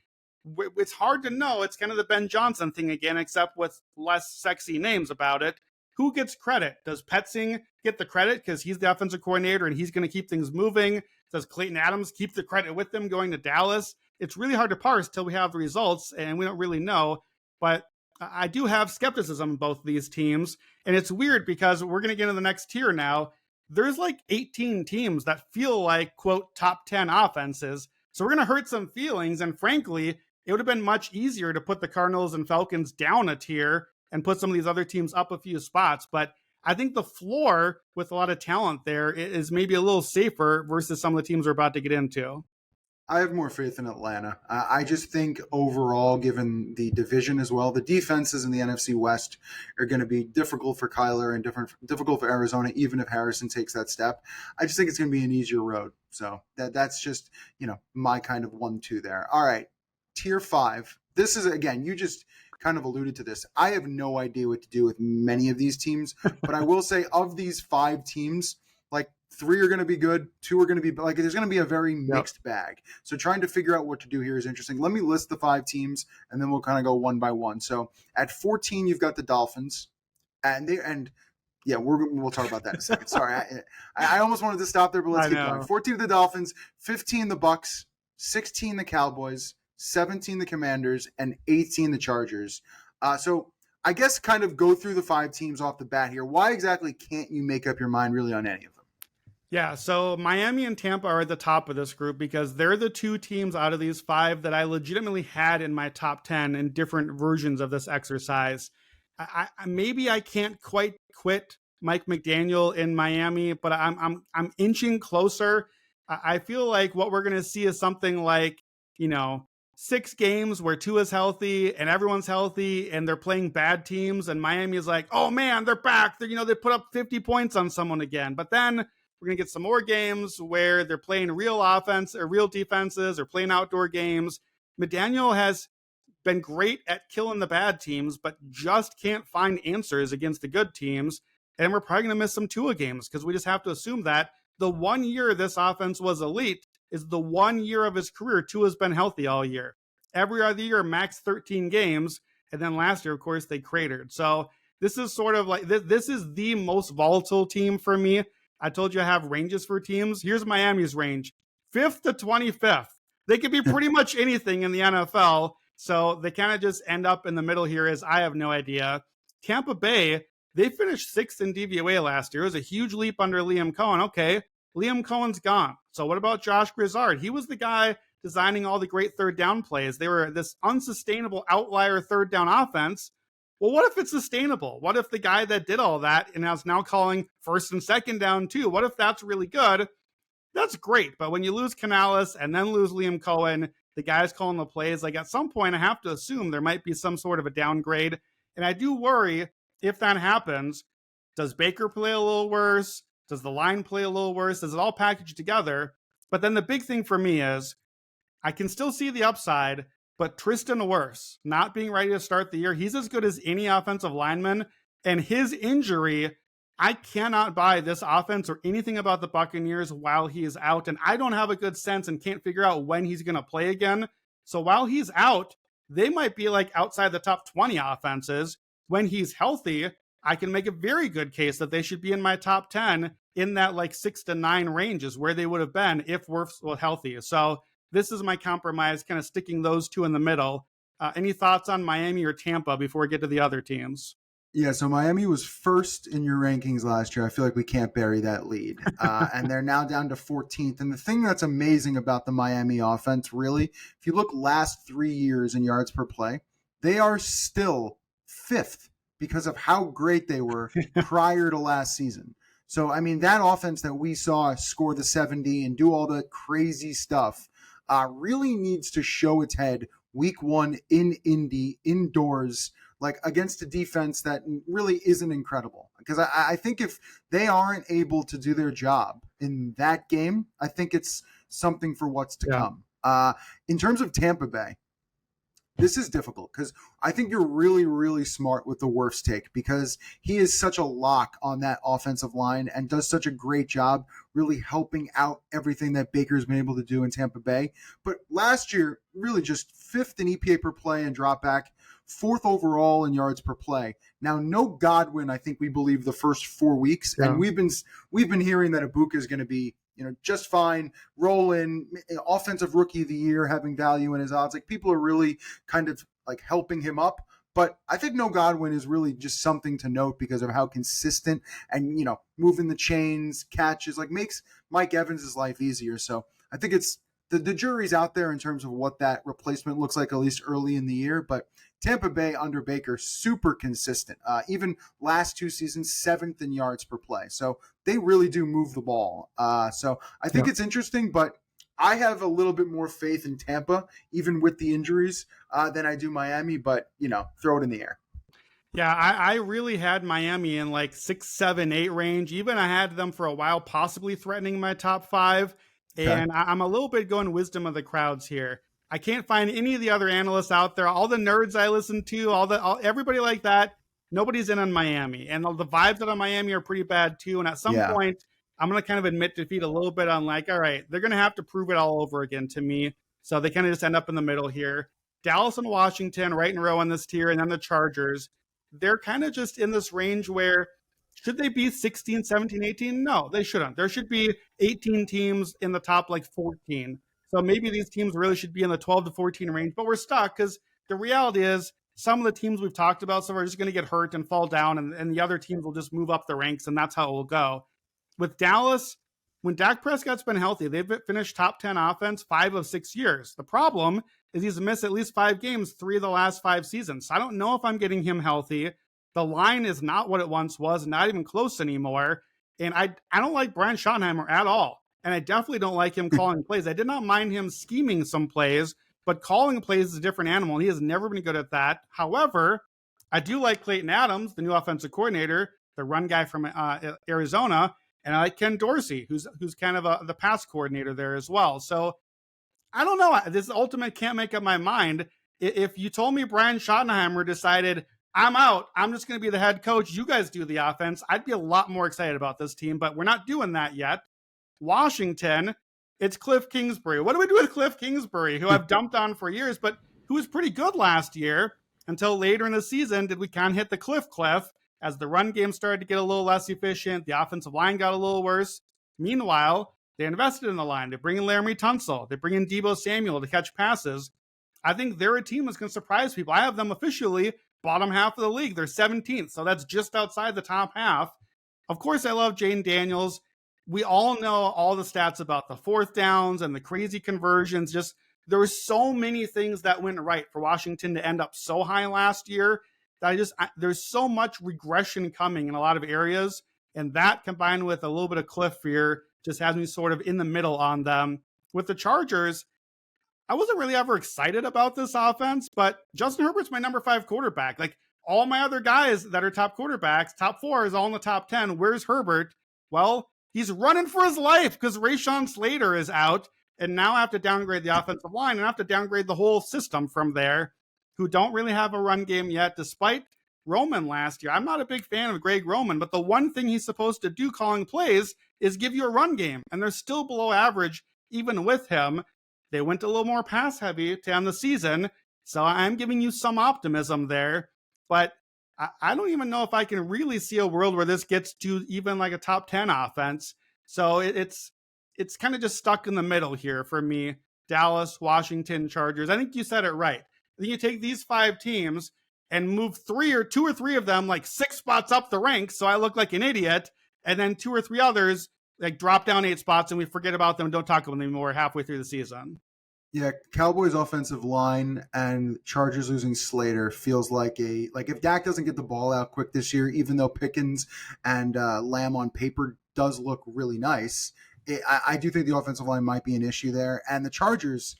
it's hard to know. It's kind of the Ben Johnson thing again, except with less sexy names about it. Who gets credit? Does Petzing get the credit because he's the offensive coordinator and he's going to keep things moving? Does Clayton Adams keep the credit with them going to Dallas? It's really hard to parse till we have the results, and we don't really know. But I do have skepticism in both of these teams. And it's weird because we're going to get into the next tier now. There's like 18 teams that feel like, quote, top 10 offenses. So we're going to hurt some feelings. And frankly, it would have been much easier to put the Cardinals and Falcons down a tier and put some of these other teams up a few spots. But I think the floor with a lot of talent there is maybe a little safer versus some of the teams we're about to get into. I have more faith in Atlanta. I just think overall, given the division as well, the defenses in the NFC West are going to be difficult for Kyler and difficult for Arizona, even if Harrison takes that step. I just think it's going to be an easier road. So that's just, my kind of 1-2 there. All right. Tier 5. This is, again, you just kind of alluded to this. I have no idea what to do with many of these teams, but I will say of these 5 teams, like 3 are going to be good, 2 are going to be like, there's going to be a very mixed bag. So trying to figure out what to do here is interesting. Let me list the 5 teams and then we'll kind of go one by one. So at 14, you've got the Dolphins, and we'll talk about that in a second. Sorry, I almost wanted to stop there, but let's keep going. 14 the Dolphins, 15 the Bucks, 16 the Cowboys, 17 the Commanders, and 18 the Chargers. So I guess kind of go through the 5 teams off the bat here. Why exactly can't you make up your mind really on any of them? Yeah, so Miami and Tampa are at the top of this group because they're the 2 teams out of these 5 that I legitimately had in my top 10 in different versions of this exercise. Maybe I can't quite quit Mike McDaniel in Miami, but I'm inching closer. I feel like what we're going to see is something like, 6 games where Tua's healthy and everyone's healthy and they're playing bad teams and Miami is like, oh man, they're back. They put up 50 points on someone again. But then we're going to get some more games where they're playing real offense or real defenses or playing outdoor games. McDaniel has been great at killing the bad teams, but just can't find answers against the good teams. And we're probably going to miss some Tua games because we just have to assume that the 1 year this offense was elite is the 1 year of his career. Tua's been healthy all year. Every other year, max 13 games. And then last year, of course, they cratered. So this is sort of like, this is the most volatile team for me. I told you I have ranges for teams. Here's Miami's range, 5th to 25th. They could be pretty much anything in the NFL. So they kind of just end up in the middle here as I have no idea. Tampa Bay, they finished 6th in DVOA last year. It was a huge leap under Liam Cohen. Okay, Liam Cohen's gone. So what about Josh Grizzard? He was the guy designing all the great third down plays. They were this unsustainable outlier third down offense. Well, what if it's sustainable? What if the guy that did all that and is now calling first and second down too? What if that's really good? That's great. But when you lose Canales and then lose Liam Cohen, the guy's calling the plays, like at some point I have to assume there might be some sort of a downgrade. And I do worry if that happens, does Baker play a little worse? Does the line play a little worse? Does it all package together? But then the big thing for me is I can still see the upside, but Tristan Wirfs not being ready to start the year, he's as good as any offensive lineman. And his injury, I cannot buy this offense or anything about the Buccaneers while he is out. And I don't have a good sense and can't figure out when he's going to play again. So while he's out, they might be like outside the top 20 offenses. When he's healthy, I can make a very good case that they should be in my top 10 in that like 6 to 9 range is where they would have been if Wirfs was healthy. So this is my compromise, kind of sticking those two in the middle. Any thoughts on Miami or Tampa before we get to the other teams? Yeah, so Miami was first in your rankings last year. I feel like we can't bury that lead. And they're now down to 14th. And the thing that's amazing about the Miami offense, really, if you look last 3 years in yards per play, they are still 5th because of how great they were prior to last season. So, I mean, that offense that we saw score the 70 and do all the crazy stuff really needs to show its head week 1 in Indy, indoors, like against a defense that really isn't incredible. Because I think if they aren't able to do their job in that game, I think it's something for what's to come. In terms of Tampa Bay, this is difficult because I think you're really, really smart with the Wirfs take because he is such a lock on that offensive line and does such a great job really helping out everything that Baker's been able to do in Tampa Bay. But last year, really just 5th in EPA per play and drop back, 4th overall in yards per play. Now, no Godwin, I think we believe the first 4 weeks, and we've been hearing that Ibuka is going to be just fine, rolling, offensive rookie of the year, having value in his odds. Like people are really kind of like helping him up. But I think no Godwin is really just something to note because of how consistent and, moving the chains, catches, like makes Mike Evans' life easier. So I think it's the jury's out there in terms of what that replacement looks like, at least early in the year. But Tampa Bay under Baker, super consistent. Even last 2 seasons, 7th in yards per play. So they really do move the ball. So I think it's interesting, but I have a little bit more faith in Tampa, even with the injuries, than I do Miami. But, throw it in the air. Yeah, I really had Miami in like 6, 7, 8 range. Even I had them for a while, possibly threatening my top 5. Okay. And I'm a little bit going wisdom of the crowds here. I can't find any of the other analysts out there. All the nerds I listen to, everybody like that, nobody's in on Miami. And the vibes out of Miami are pretty bad too. And at some point, I'm going to kind of admit defeat a little bit on like, all right, they're going to have to prove it all over again to me. So they kind of just end up in the middle here. Dallas and Washington right in a row on this tier. And then the Chargers, they're kind of just in this range where should they be 16, 17, 18? No, they shouldn't. There should be 18 teams in the top like 14. So maybe these teams really should be in the 12 to 14 range, but we're stuck because the reality is some of the teams we've talked about so far are just going to get hurt and fall down, and the other teams will just move up the ranks, and that's how it will go. With Dallas, when Dak Prescott's been healthy, they've finished top 10 offense 5 of 6 years. The problem is he's missed at least 5 games 3 of the last 5 seasons. So I don't know if I'm getting him healthy. The line is not what it once was, not even close anymore. And I don't like Brian Schottenheimer at all. And I definitely don't like him calling plays. I did not mind him scheming some plays, but calling plays is a different animal. And he has never been good at that. However, I do like Clayton Adams, the new offensive coordinator, the run guy from Arizona. And I like Ken Dorsey, who's kind of the pass coordinator there as well. So I don't know. This ultimate can't make up my mind. If you told me Brian Schottenheimer decided I'm out. I'm just going to be the head coach. You guys do the offense. I'd be a lot more excited about this team, but we're not doing that yet. Washington, it's Cliff Kingsbury. What do we do with Cliff Kingsbury, who I've dumped on for years, but who was pretty good last year until later in the season did we kind of hit the cliff as the run game started to get a little less efficient. The offensive line got a little worse. Meanwhile, they invested in the line. They bring in Laramie Tunsil. They bring in Deebo Samuel to catch passes. I think they're a team that's going to surprise people. I have them officially bottom half of the league. They're 17th, so that's just outside the top half. Of course, I love Jane Daniels. We all know all the stats about the fourth downs and the crazy conversions. Just there were so many things that went right for Washington to end up so high last year that there's so much regression coming in a lot of areas. And that combined with a little bit of cliff fear just has me sort of in the middle on them. With the Chargers, I wasn't really ever excited about this offense, but Justin Herbert's my number 5 quarterback. Like all my other guys that are top quarterbacks, top 4 is all in the top 10. Where's Herbert? Well, he's running for his life because Rashawn Slater is out. And now I have to downgrade the offensive line and I have to downgrade the whole system from there, who don't really have a run game yet, despite Roman last year. I'm not a big fan of Greg Roman, but the one thing he's supposed to do calling plays is give you a run game. And they're still below average even with him. They went a little more pass heavy to end the season. So I'm giving you some optimism there. But I don't even know if I can really see a world where this gets to even like a top 10 offense. So it's kind of just stuck in the middle here for me. Dallas, Washington, Chargers. I think you said it right. Then you take these 5 teams and move 2 or 3 of them like 6 spots up the ranks. So I look like an idiot. And then 2 or 3 others like drop down 8 spots and we forget about them and don't talk about them anymore halfway through the season. Yeah, Cowboys offensive line and Chargers losing Slater feels like if Dak doesn't get the ball out quick this year, even though Pickens and Lamb on paper does look really nice, I do think the offensive line might be an issue there. And the Chargers,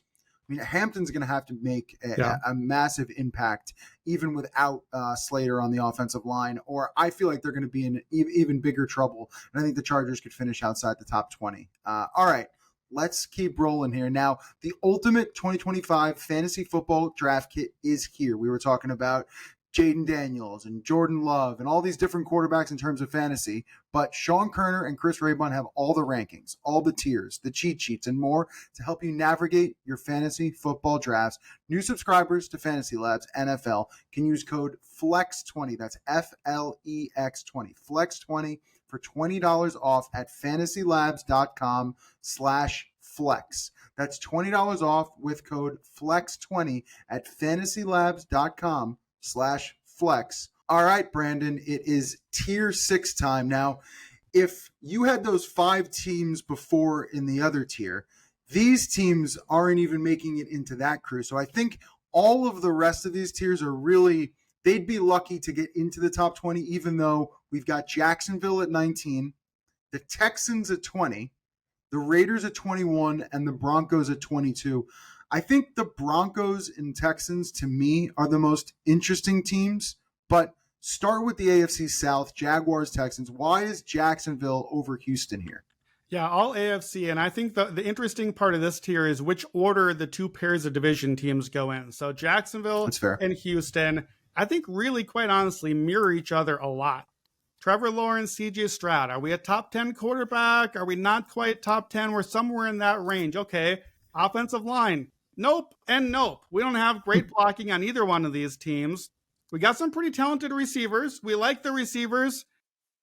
I mean, Hampton's going to have to make a massive impact even without Slater on the offensive line, or I feel like they're going to be in even bigger trouble. And I think the Chargers could finish outside the top 20. All right. Let's keep rolling here. Now, the ultimate 2025 fantasy football draft kit is here. We were talking about Jaden Daniels and Jordan Love and all these different quarterbacks in terms of fantasy, but Sean Kerner and Chris Raybon have all the rankings, all the tiers, the cheat sheets, and more to help you navigate your fantasy football drafts. New subscribers to Fantasy Labs NFL can use code FLEX20. That's FLEX20. FLEX20 for $20 off at fantasylabs.com/flex. That's $20 off with code FLEX20 at fantasylabs.com/flex. All right, Brandon, it is tier 6 time. Now, if you had those 5 teams before in the other tier, these teams aren't even making it into that crew. So I think all of the rest of these tiers are really, they'd be lucky to get into the top 20, even though we've got Jacksonville at 19, the Texans at 20, the Raiders at 21, and the Broncos at 22. I think the Broncos and Texans, to me, are the most interesting teams, but start with the AFC South, Jaguars, Texans. Why is Jacksonville over Houston here? Yeah, all AFC, and I think the interesting part of this tier is which order the 2 pairs of division teams go in. So Jacksonville and Houston, I think really, quite honestly, mirror each other a lot. Trevor Lawrence, CJ Stroud. Are we a top 10 quarterback? Are we not quite top 10? We're somewhere in that range. Okay. Offensive line. Nope and nope. We don't have great blocking on either one of these teams. We got some pretty talented receivers. We like the receivers.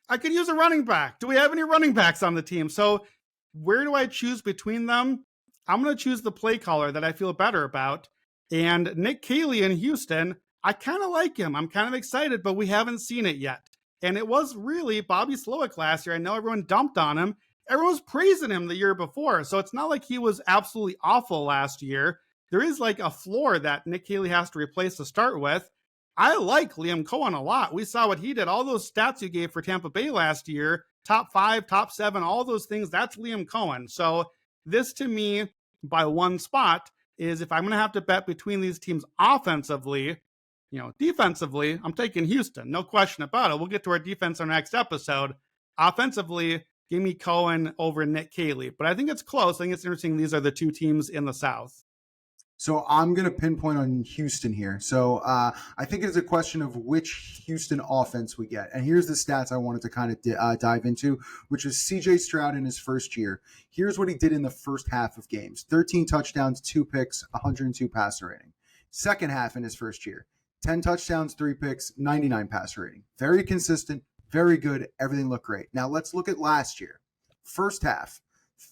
I could use a running back. Do we have any running backs on the team? So where do I choose between them? I'm going to choose the play caller that I feel better about. And Nick Caley in Houston, I kind of like him. I'm kind of excited, but we haven't seen it yet. And it was really Bobby Slowick last year. I know everyone dumped on him. Everyone was praising him the year before. So it's not like he was absolutely awful last year. There is like a floor that Nick Caley has to replace to start with. I like Liam Cohen a lot. We saw what he did. All those stats you gave for Tampa Bay last year, top 5, top 7, all those things, that's Liam Cohen. So this to me, by one spot, is if I'm going to have to bet between these teams offensively, defensively, I'm taking Houston. No question about it. We'll get to our defense on our next episode. Offensively, give me Cohen over Nick Caley. But I think it's close. I think it's interesting. These are the 2 teams in the South. So I'm going to pinpoint on Houston here. So I think it's a question of which Houston offense we get. And here's the stats I wanted to kind of dive into, which was CJ Stroud in his first year. Here's what he did in the first half of games: 13 touchdowns, 2 picks, 102 passer rating. Second half in his first year: 10 touchdowns, 3 picks, 99 passer rating. Very consistent, very good. Everything looked great. Now let's look at last year. First half: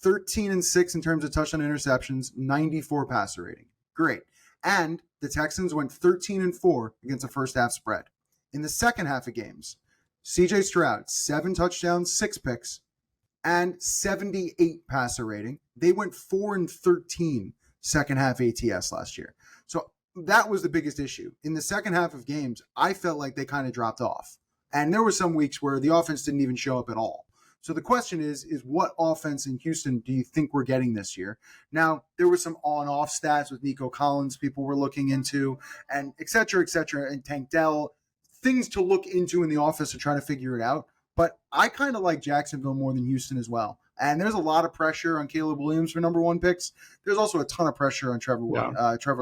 13-6 in terms of touchdown interceptions, 94 passer rating. Great. And the Texans went 13-4 against a first half spread. In the second half of games, CJ Stroud, 7 touchdowns, 6 picks, and 78 passer rating. They went 4-13 second half ATS last year. So that was the biggest issue. In the second half of games, I felt like they kind of dropped off. And there were some weeks where the offense didn't even show up at all. So the question is what offense in Houston do you think we're getting this year? Now, there were some on-off stats with Nico Collins people were looking into, and et cetera, and Tank Dell, things to look into in the office to try to figure it out. But I kind of like Jacksonville more than Houston as well. And there's a lot of pressure on Caleb Williams for number 1 picks. There's also a ton of pressure on Trevor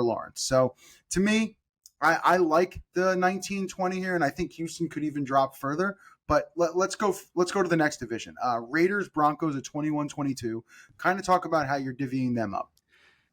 Lawrence. So to me, I like the 19-20 here, and I think Houston could even drop further. But let's go to the next division. Raiders, Broncos at 21-22. Kind of talk about how you're divvying them up.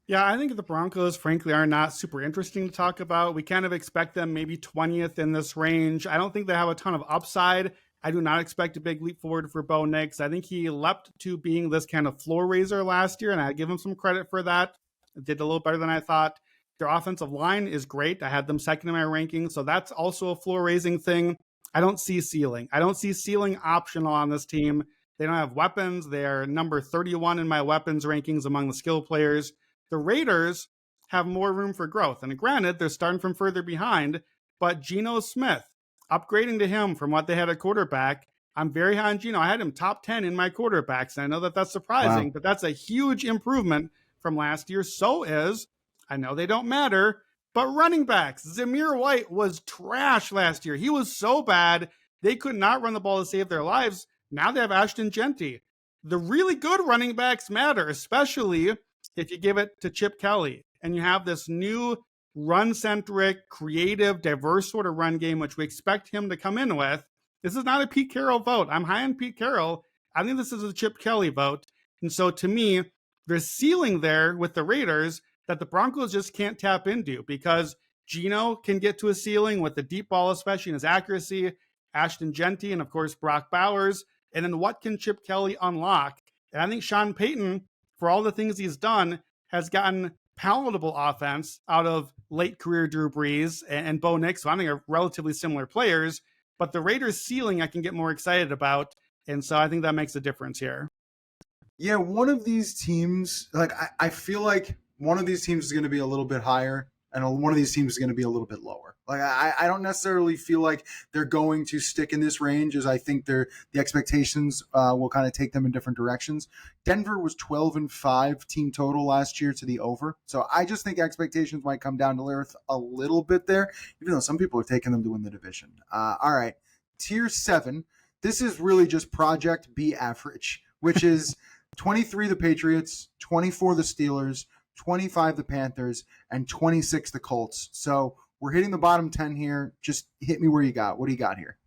Yeah, I think the Broncos, frankly, are not super interesting to talk about. We kind of expect them maybe 20th in this range. I don't think they have a ton of upside. I do not expect a big leap forward for Bo Nix. I think he leapt to being this kind of floor raiser last year, and I give him some credit for that. Did a little better than I thought. Their offensive line is great. I had them second in my ranking, so that's also a floor raising thing. I don't see ceiling. I don't see ceiling optional on this team. They don't have weapons. They're number 31 in my weapons rankings among the skill players. The Raiders have more room for growth. And granted, they're starting from further behind, but Geno Smith, upgrading to him from what they had at quarterback, I'm very high on Geno. I had him top 10 in my quarterbacks. And I know that that's surprising, but that's a huge improvement from last year. So is, I know they don't matter, but running backs. Zamir White was trash last year. He was so bad, they could not run the ball to save their lives. Now they have Ashton Genty. The really good running backs matter, especially if you give it to Chip Kelly and you have this new run-centric, creative, diverse sort of run game, which we expect him to come in with. This is not a Pete Carroll vote. I'm high on Pete Carroll. I think this is a Chip Kelly vote. And so to me, there's ceiling there with the Raiders that the Broncos just can't tap into because Geno can get to a ceiling with the deep ball, especially in his accuracy, Ashton Genty, and of course, Brock Bowers. And then what can Chip Kelly unlock? And I think Sean Payton, for all the things he's done, has gotten palatable offense out of late career Drew Brees and Bo Nix, who I think are relatively similar players. But the Raiders' ceiling I can get more excited about. And so I think that makes a difference here. Yeah, one of these teams, like I feel like one of these teams is going to be a little bit higher and one of these teams is going to be a little bit lower. Like I don't necessarily feel like they're going to stick in this range, as I think the expectations will kind of take them in different directions. Denver was 12-5 team total last year to the over. So I just think expectations might come down to earth a little bit there, even though some people are taking them to win the division. All right. Tier 7. This is really just Project B average, which is 23 the Patriots, 24 the Steelers, 25 the Panthers, and 26 the Colts. So we're hitting the bottom 10 here. Just hit me where you got. What do you got here?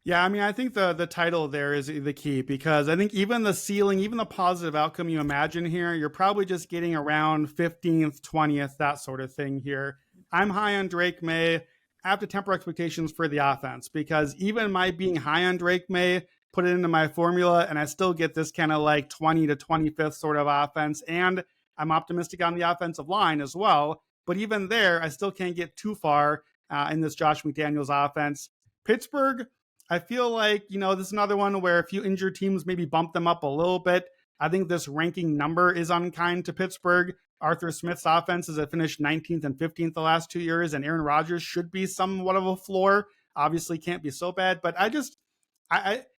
Yeah, I mean, I think the title there is the key because I think even the ceiling, even the positive outcome you imagine here, you're probably just getting around 15th, 20th, that sort of thing here. I'm high on Drake May. I have to temper expectations for the offense because even my being high on Drake May, put it into my formula, and I still get this kind of like 20 to 25th sort of offense. And I'm optimistic on the offensive line as well. But even there, I still can't get too far in this Josh McDaniels offense. Pittsburgh, I feel like, this is another one where a few injured teams maybe bump them up a little bit. I think this ranking number is unkind to Pittsburgh. Arthur Smith's offenses have finished 19th and 15th the last 2 years, and Aaron Rodgers should be somewhat of a floor. Obviously can't be so bad, but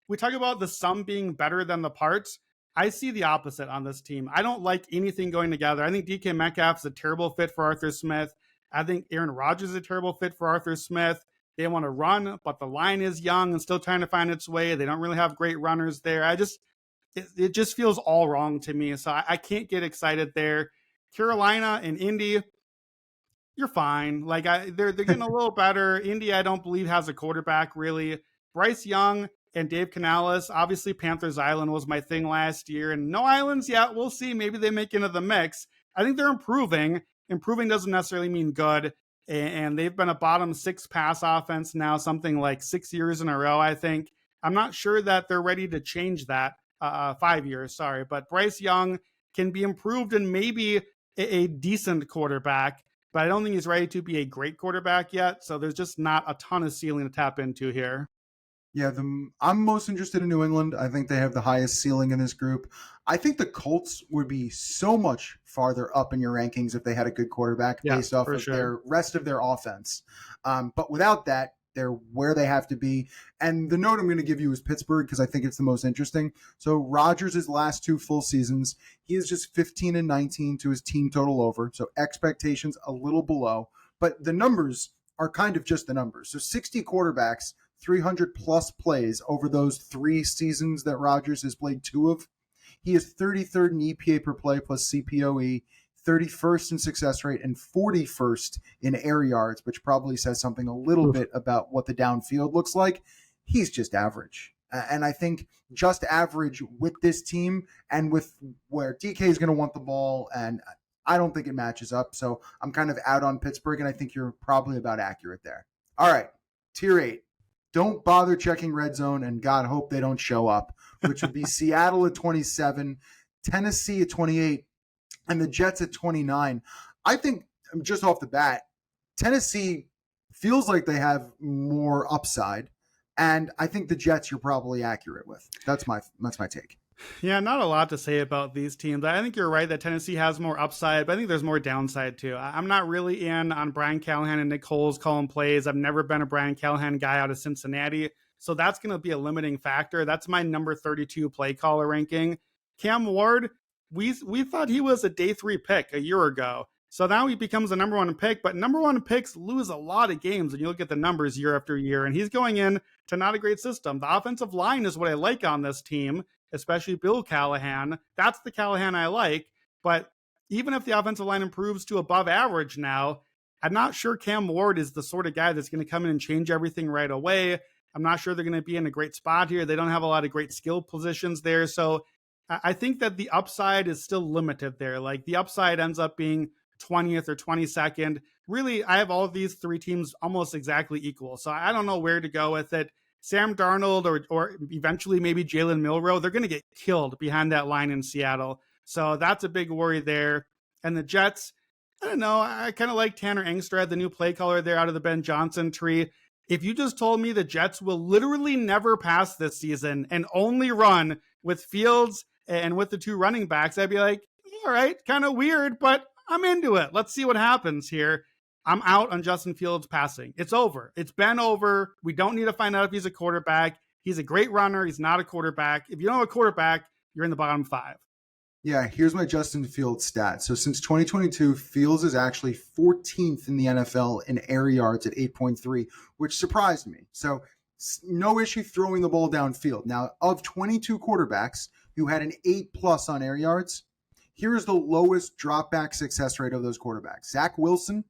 we talk about the sum being better than the parts. I see the opposite on this team. I don't like anything going together. I think DK Metcalf's a terrible fit for Arthur Smith. I think Aaron Rodgers is a terrible fit for Arthur Smith. They want to run, but the line is young and still trying to find its way. They don't really have great runners there. It just feels all wrong to me. So I can't get excited there. Carolina and Indy, you're fine. Like they're getting a little better. Indy, I don't believe, has a quarterback really. Bryce Young and Dave Canales. Obviously, Panthers Island was my thing last year, and no islands yet. We'll see. Maybe they make into the mix. I think they're improving. Improving doesn't necessarily mean good. And they've been a bottom 6 pass offense now, something like 6 years in a row, I think. I'm not sure that they're ready to change that. 5 years, sorry. But Bryce Young can be improved and maybe a decent quarterback, but I don't think he's ready to be a great quarterback yet. So there's just not a ton of ceiling to tap into here. Yeah, I'm most interested in New England. I think they have the highest ceiling in this group. I think the Colts would be so much farther up in your rankings if they had a good quarterback based off of their rest of their offense. But without that, they're where they have to be. And the note I'm going to give you is Pittsburgh because I think it's the most interesting. So Rodgers' last 2 full seasons, he is just 15-19 to his team total over. So expectations a little below. But the numbers are kind of just the numbers. So 60 quarterbacks, 300 plus plays over those 3 seasons that Rodgers has played 2 of. He is 33rd in EPA per play plus CPOE, 31st in success rate, and 41st in air yards, which probably says something a little bit about what the downfield looks like. He's just average. And I think just average with this team and with where DK is going to want the ball, and I don't think it matches up. So I'm kind of out on Pittsburgh, and I think you're probably about accurate there. All right, tier 8. Don't bother checking Redzone, and God hope they don't show up, which would be Seattle at 27, Tennessee at 28, and the Jets at 29. I think just off the bat, Tennessee feels like they have more upside, and I think the Jets you're probably accurate with. That's my take. Yeah, not a lot to say about these teams. I think you're right that Tennessee has more upside, but I think there's more downside too. I'm not really in on Brian Callahan and Nick Foles calling plays. I've never been a Brian Callahan guy out of Cincinnati, so that's going to be a limiting factor. That's my number 32 play caller ranking. Cam Ward, we thought he was a day 3 pick a year ago. So now he becomes the number 1 pick, but number 1 picks lose a lot of games when you look at the numbers year after year, and he's going in to not a great system. The offensive line is what I like on this team, especially Bill Callahan. That's the Callahan I like, but even if the offensive line improves to above average now, I'm not sure Cam Ward is the sort of guy that's going to come in and change everything right away. I'm not sure they're going to be in a great spot here. They don't have a lot of great skill positions there, so I think that the upside is still limited there. Like the upside ends up being 20th or 22nd. Really, I have all of these 3 teams almost exactly equal. So I don't know where to go with it. Sam Darnold or eventually maybe Jalen Milroe, they're going to get killed behind that line in Seattle. So that's a big worry there. And the Jets, I don't know. I kind of like Tanner Engstrad, the new play caller there out of the Ben Johnson tree. If you just told me the Jets will literally never pass this season and only run with Fields and with the 2 running backs, I'd be like, all right, kind of weird, but I'm into it. Let's see what happens here. I'm out on Justin Fields passing. It's over. It's been over. We don't need to find out if he's a quarterback. He's a great runner. He's not a quarterback. If you don't have a quarterback, you're in the bottom 5. Yeah, here's my Justin Fields stat. So since 2022, Fields is actually 14th in the NFL in air yards at 8.3, which surprised me. So no issue throwing the ball downfield. Now, of 22 quarterbacks who had an 8+ on air yards, here's the lowest drop back success rate of those quarterbacks. Zach Wilson,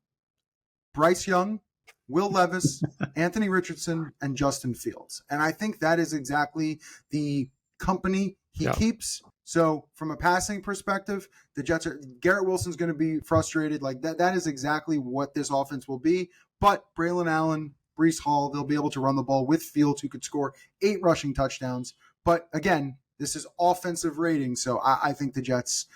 Bryce Young, Will Levis, Anthony Richardson, and Justin Fields. And I think that is exactly the company he keeps. So from a passing perspective, the Jets are, Garrett Wilson's going to be frustrated. Like that is exactly what this offense will be. But Braylon Allen, Breece Hall, they'll be able to run the ball with Fields, who could score 8 rushing touchdowns. But again, this is offensive rating, so I think the Jets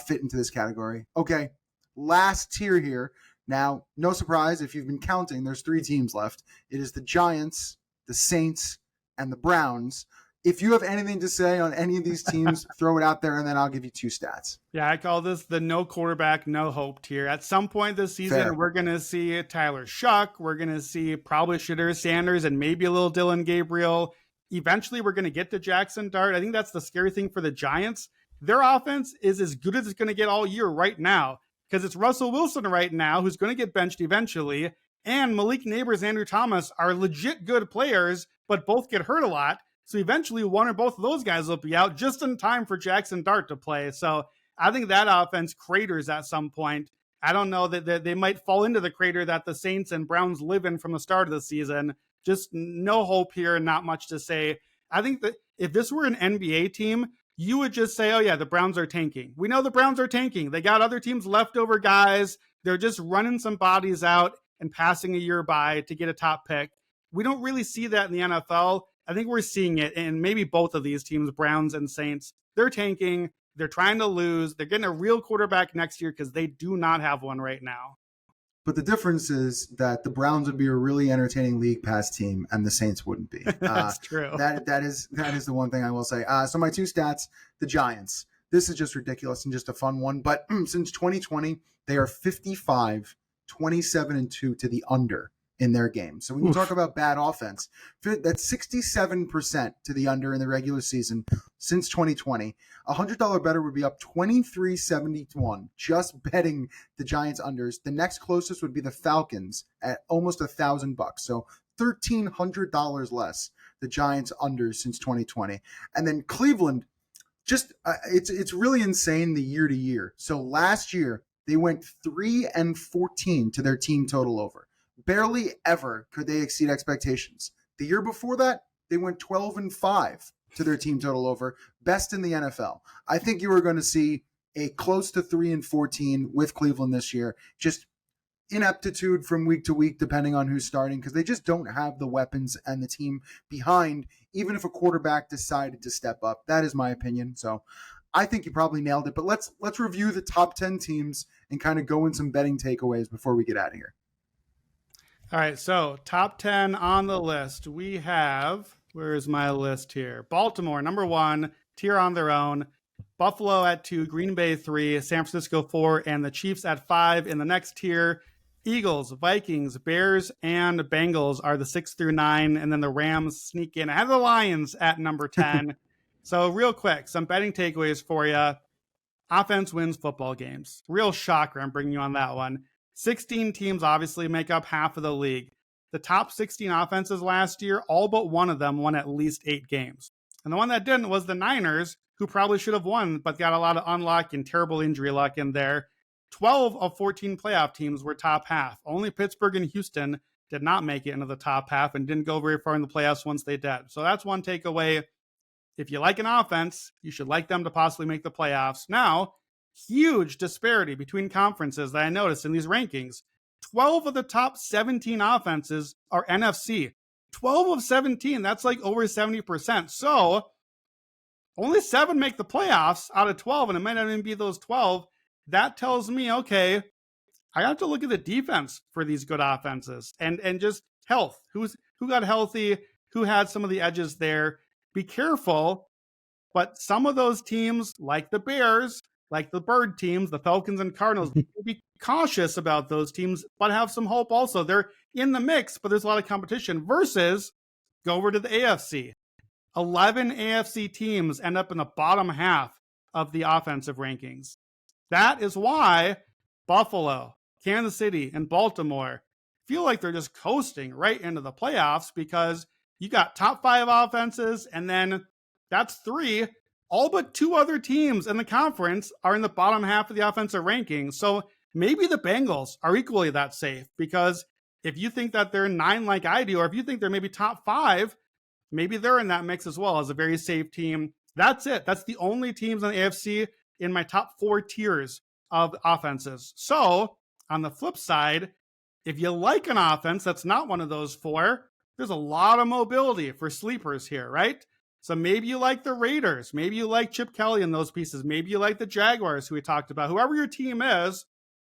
fit into this category. Okay, last tier here. Now, no surprise, if you've been counting, there's 3 teams left. It is the Giants, the Saints, and the Browns. If you have anything to say on any of these teams, throw it out there, and then I'll give you 2 stats. Yeah, I call this the no quarterback, no hope tier. At some point this season, we're going to see Tyler Shuck. We're going to see probably Shedeur Sanders and maybe a little Dylan Gabriel. Eventually, we're going to get to Jackson Dart. I think that's the scary thing for the Giants. Their offense is as good as it's going to get all year right now, because it's Russell Wilson right now who's going to get benched eventually, and Malik Neighbors and Andrew Thomas are legit good players, but both get hurt a lot. So eventually one or both of those guys will be out just in time for Jackson Dart to play. So I think that offense craters at some point. I don't know that they might fall into the crater that the Saints and Browns live in from the start of the season. Just no hope here and not much to say. I think that if this were an NBA team, you would just say, oh yeah, the Browns are tanking. We know the Browns are tanking. They got other teams' leftover guys. They're just running some bodies out and passing a year by to get a top pick. We don't really see that in the NFL. I think we're seeing it in maybe both of these teams, Browns and Saints. They're tanking. They're trying to lose. They're getting a real quarterback next year because they do not have one right now. But the difference is that the Browns would be a really entertaining league pass team, and the Saints wouldn't be. That's true. That is the one thing I will say. So my two stats: the Giants. This is just ridiculous and just a fun one. But since 2020, they are 55, 27-2 to the under in their game. So when you talk about bad offense, that's 67% to the under in the regular season since 2020. $100 better would be up 23.71 just betting the Giants unders. The next closest would be the Falcons at almost $1,000. So $1,300 less the Giants unders since 2020. And then Cleveland, just it's really insane the year to year. So last year they went 3-14 to their team total over. Barely ever could they exceed expectations. The year before that, they went 12-5 to their team total over, best in the NFL. I think you are going to see a close to 3-14 with Cleveland this year. Just ineptitude from week to week, depending on who's starting, because they just don't have the weapons and the team behind, even if a quarterback decided to step up. That is my opinion. So I think you probably nailed it. But let's review the top 10 teams and kind of go in some betting takeaways before we get out of here. All right, so top 10 on the list. We have, where's my list here? Baltimore, number 1, tier on their own. Buffalo at 2, Green Bay 3, San Francisco 4, and the Chiefs at 5 in the next tier. Eagles, Vikings, Bears, and Bengals are the 6 through 9, and then the Rams sneak in ahead of the Lions at number 10. So real quick, some betting takeaways for you. Offense wins football games. Real shocker, I'm bringing you on that one. 16 teams obviously make up half of the league. The top 16 offenses last year, all but one of them won at least 8 games. And the one that didn't was the Niners, who probably should have won, but got a lot of unluck and terrible injury luck in there. 12 of 14 playoff teams were top half. Only Pittsburgh and Houston did not make it into the top half and didn't go very far in the playoffs once they did. So that's one takeaway. If you like an offense, you should like them to possibly make the playoffs. Now, huge disparity between conferences that I noticed in these rankings. 12 of the top 17 offenses are NFC. 12 of 17, that's like over 70%. So only 7 make the playoffs out of 12, and it might not even be those 12. That tells me, okay, I have to look at the defense for these good offenses and just health. Who got healthy? Who had some of the edges there? Be careful, but some of those teams, like the Bears, like the Bird teams, the Falcons and Cardinals, be cautious about those teams, but have some hope also. They're in the mix, but there's a lot of competition. Versus, go over to the AFC. 11 AFC teams end up in the bottom half of the offensive rankings. That is why Buffalo, Kansas City, and Baltimore feel like they're just coasting right into the playoffs because you got top 5 offenses, and then that's 3. All but 2 other teams in the conference are in the bottom half of the offensive rankings. So maybe the Bengals are equally that safe, because if you think that they're 9 like I do, or if you think they're maybe top 5, maybe they're in that mix as well as a very safe team. That's it. That's the only teams in the AFC in my top 4 tiers of offenses. So on the flip side, if you like an offense that's not one of those 4, there's a lot of mobility for sleepers here, right? So maybe you like the Raiders. Maybe you like Chip Kelly and those pieces. Maybe you like the Jaguars, who we talked about. Whoever your team is,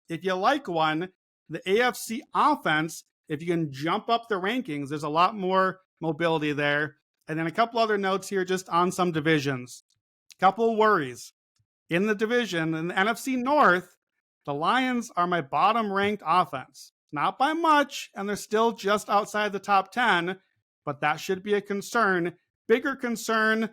if you like one, the AFC offense, if you can jump up the rankings, there's a lot more mobility there. And then a couple other notes here just on some divisions. A couple worries. In the division, in the NFC North, the Lions are my bottom-ranked offense. Not by much, and they're still just outside the top 10, but that should be a concern. Bigger concern,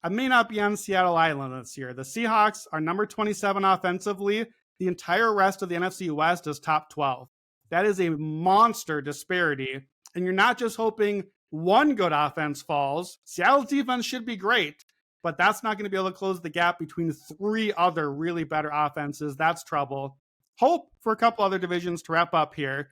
I may not be on Seattle Island this year. The Seahawks are number 27 offensively. The entire rest of the NFC West is top 12. That is a monster disparity. And you're not just hoping one good offense falls. Seattle's defense should be great, but that's not going to be able to close the gap between 3 other really better offenses. That's trouble. hope for a couple other divisions to wrap up here.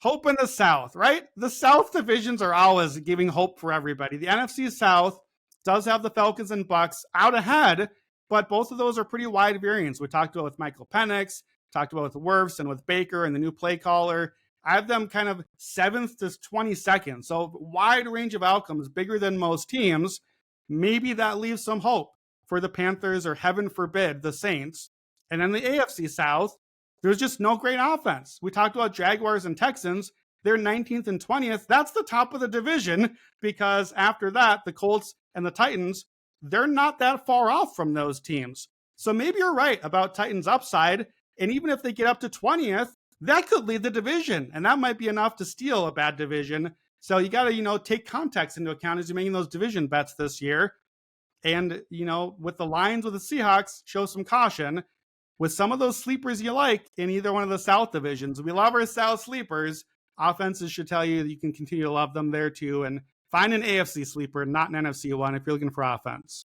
Hope in the South, right? The South divisions are always giving hope for everybody. The NFC South does have the Falcons and Bucks out ahead, but both of those are pretty wide variants. We talked about with Michael Penix, talked about with Wirfs and with Baker and the new play caller. I have them kind of 7th to 22nd. So wide range of outcomes, bigger than most teams. Maybe that leaves some hope for the Panthers or, heaven forbid, the Saints. And in the AFC South, there's just no great offense. We talked about Jaguars and Texans. They're 19th and 20th. That's the top of the division, because after that, the Colts and the Titans, they're not that far off from those teams. So maybe you're right about Titans' upside. And even if they get up to 20th, that could lead the division. And that might be enough to steal a bad division. So you got to, take context into account as you're making those division bets this year. And, with the Lions, with the Seahawks, show some caution. With some of those sleepers you like in either one of the South divisions. We love our South sleepers. Offenses should tell you that you can continue to love them there too. And find an AFC sleeper, not an NFC one, if you're looking for offense.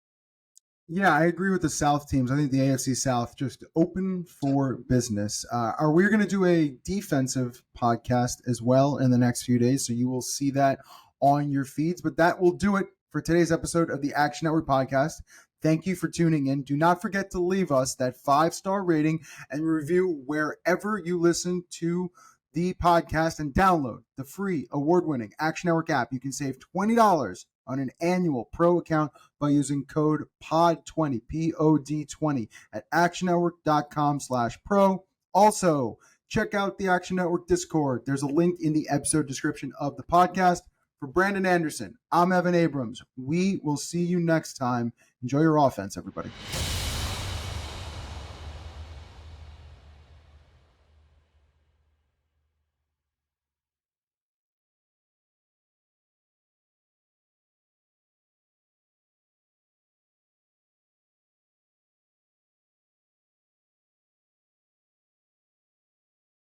Yeah, I agree with the South teams. I think the AFC South just open for business. Are we going to do a defensive podcast as well in the next few days? So you will see that on your feeds. But that will do it for today's episode of the Action Network podcast. Thank you for tuning in. Do not forget to leave us that 5-star rating and review wherever you listen to the podcast, and download the free award-winning Action Network app. You can save $20 on an annual pro account by using code POD20, POD20 at actionnetwork.com/pro. Also, check out the Action Network Discord. There's a link in the episode description of the podcast. For Brandon Anderson, I'm Evan Abrams. We will see you next time. Enjoy your offense, everybody.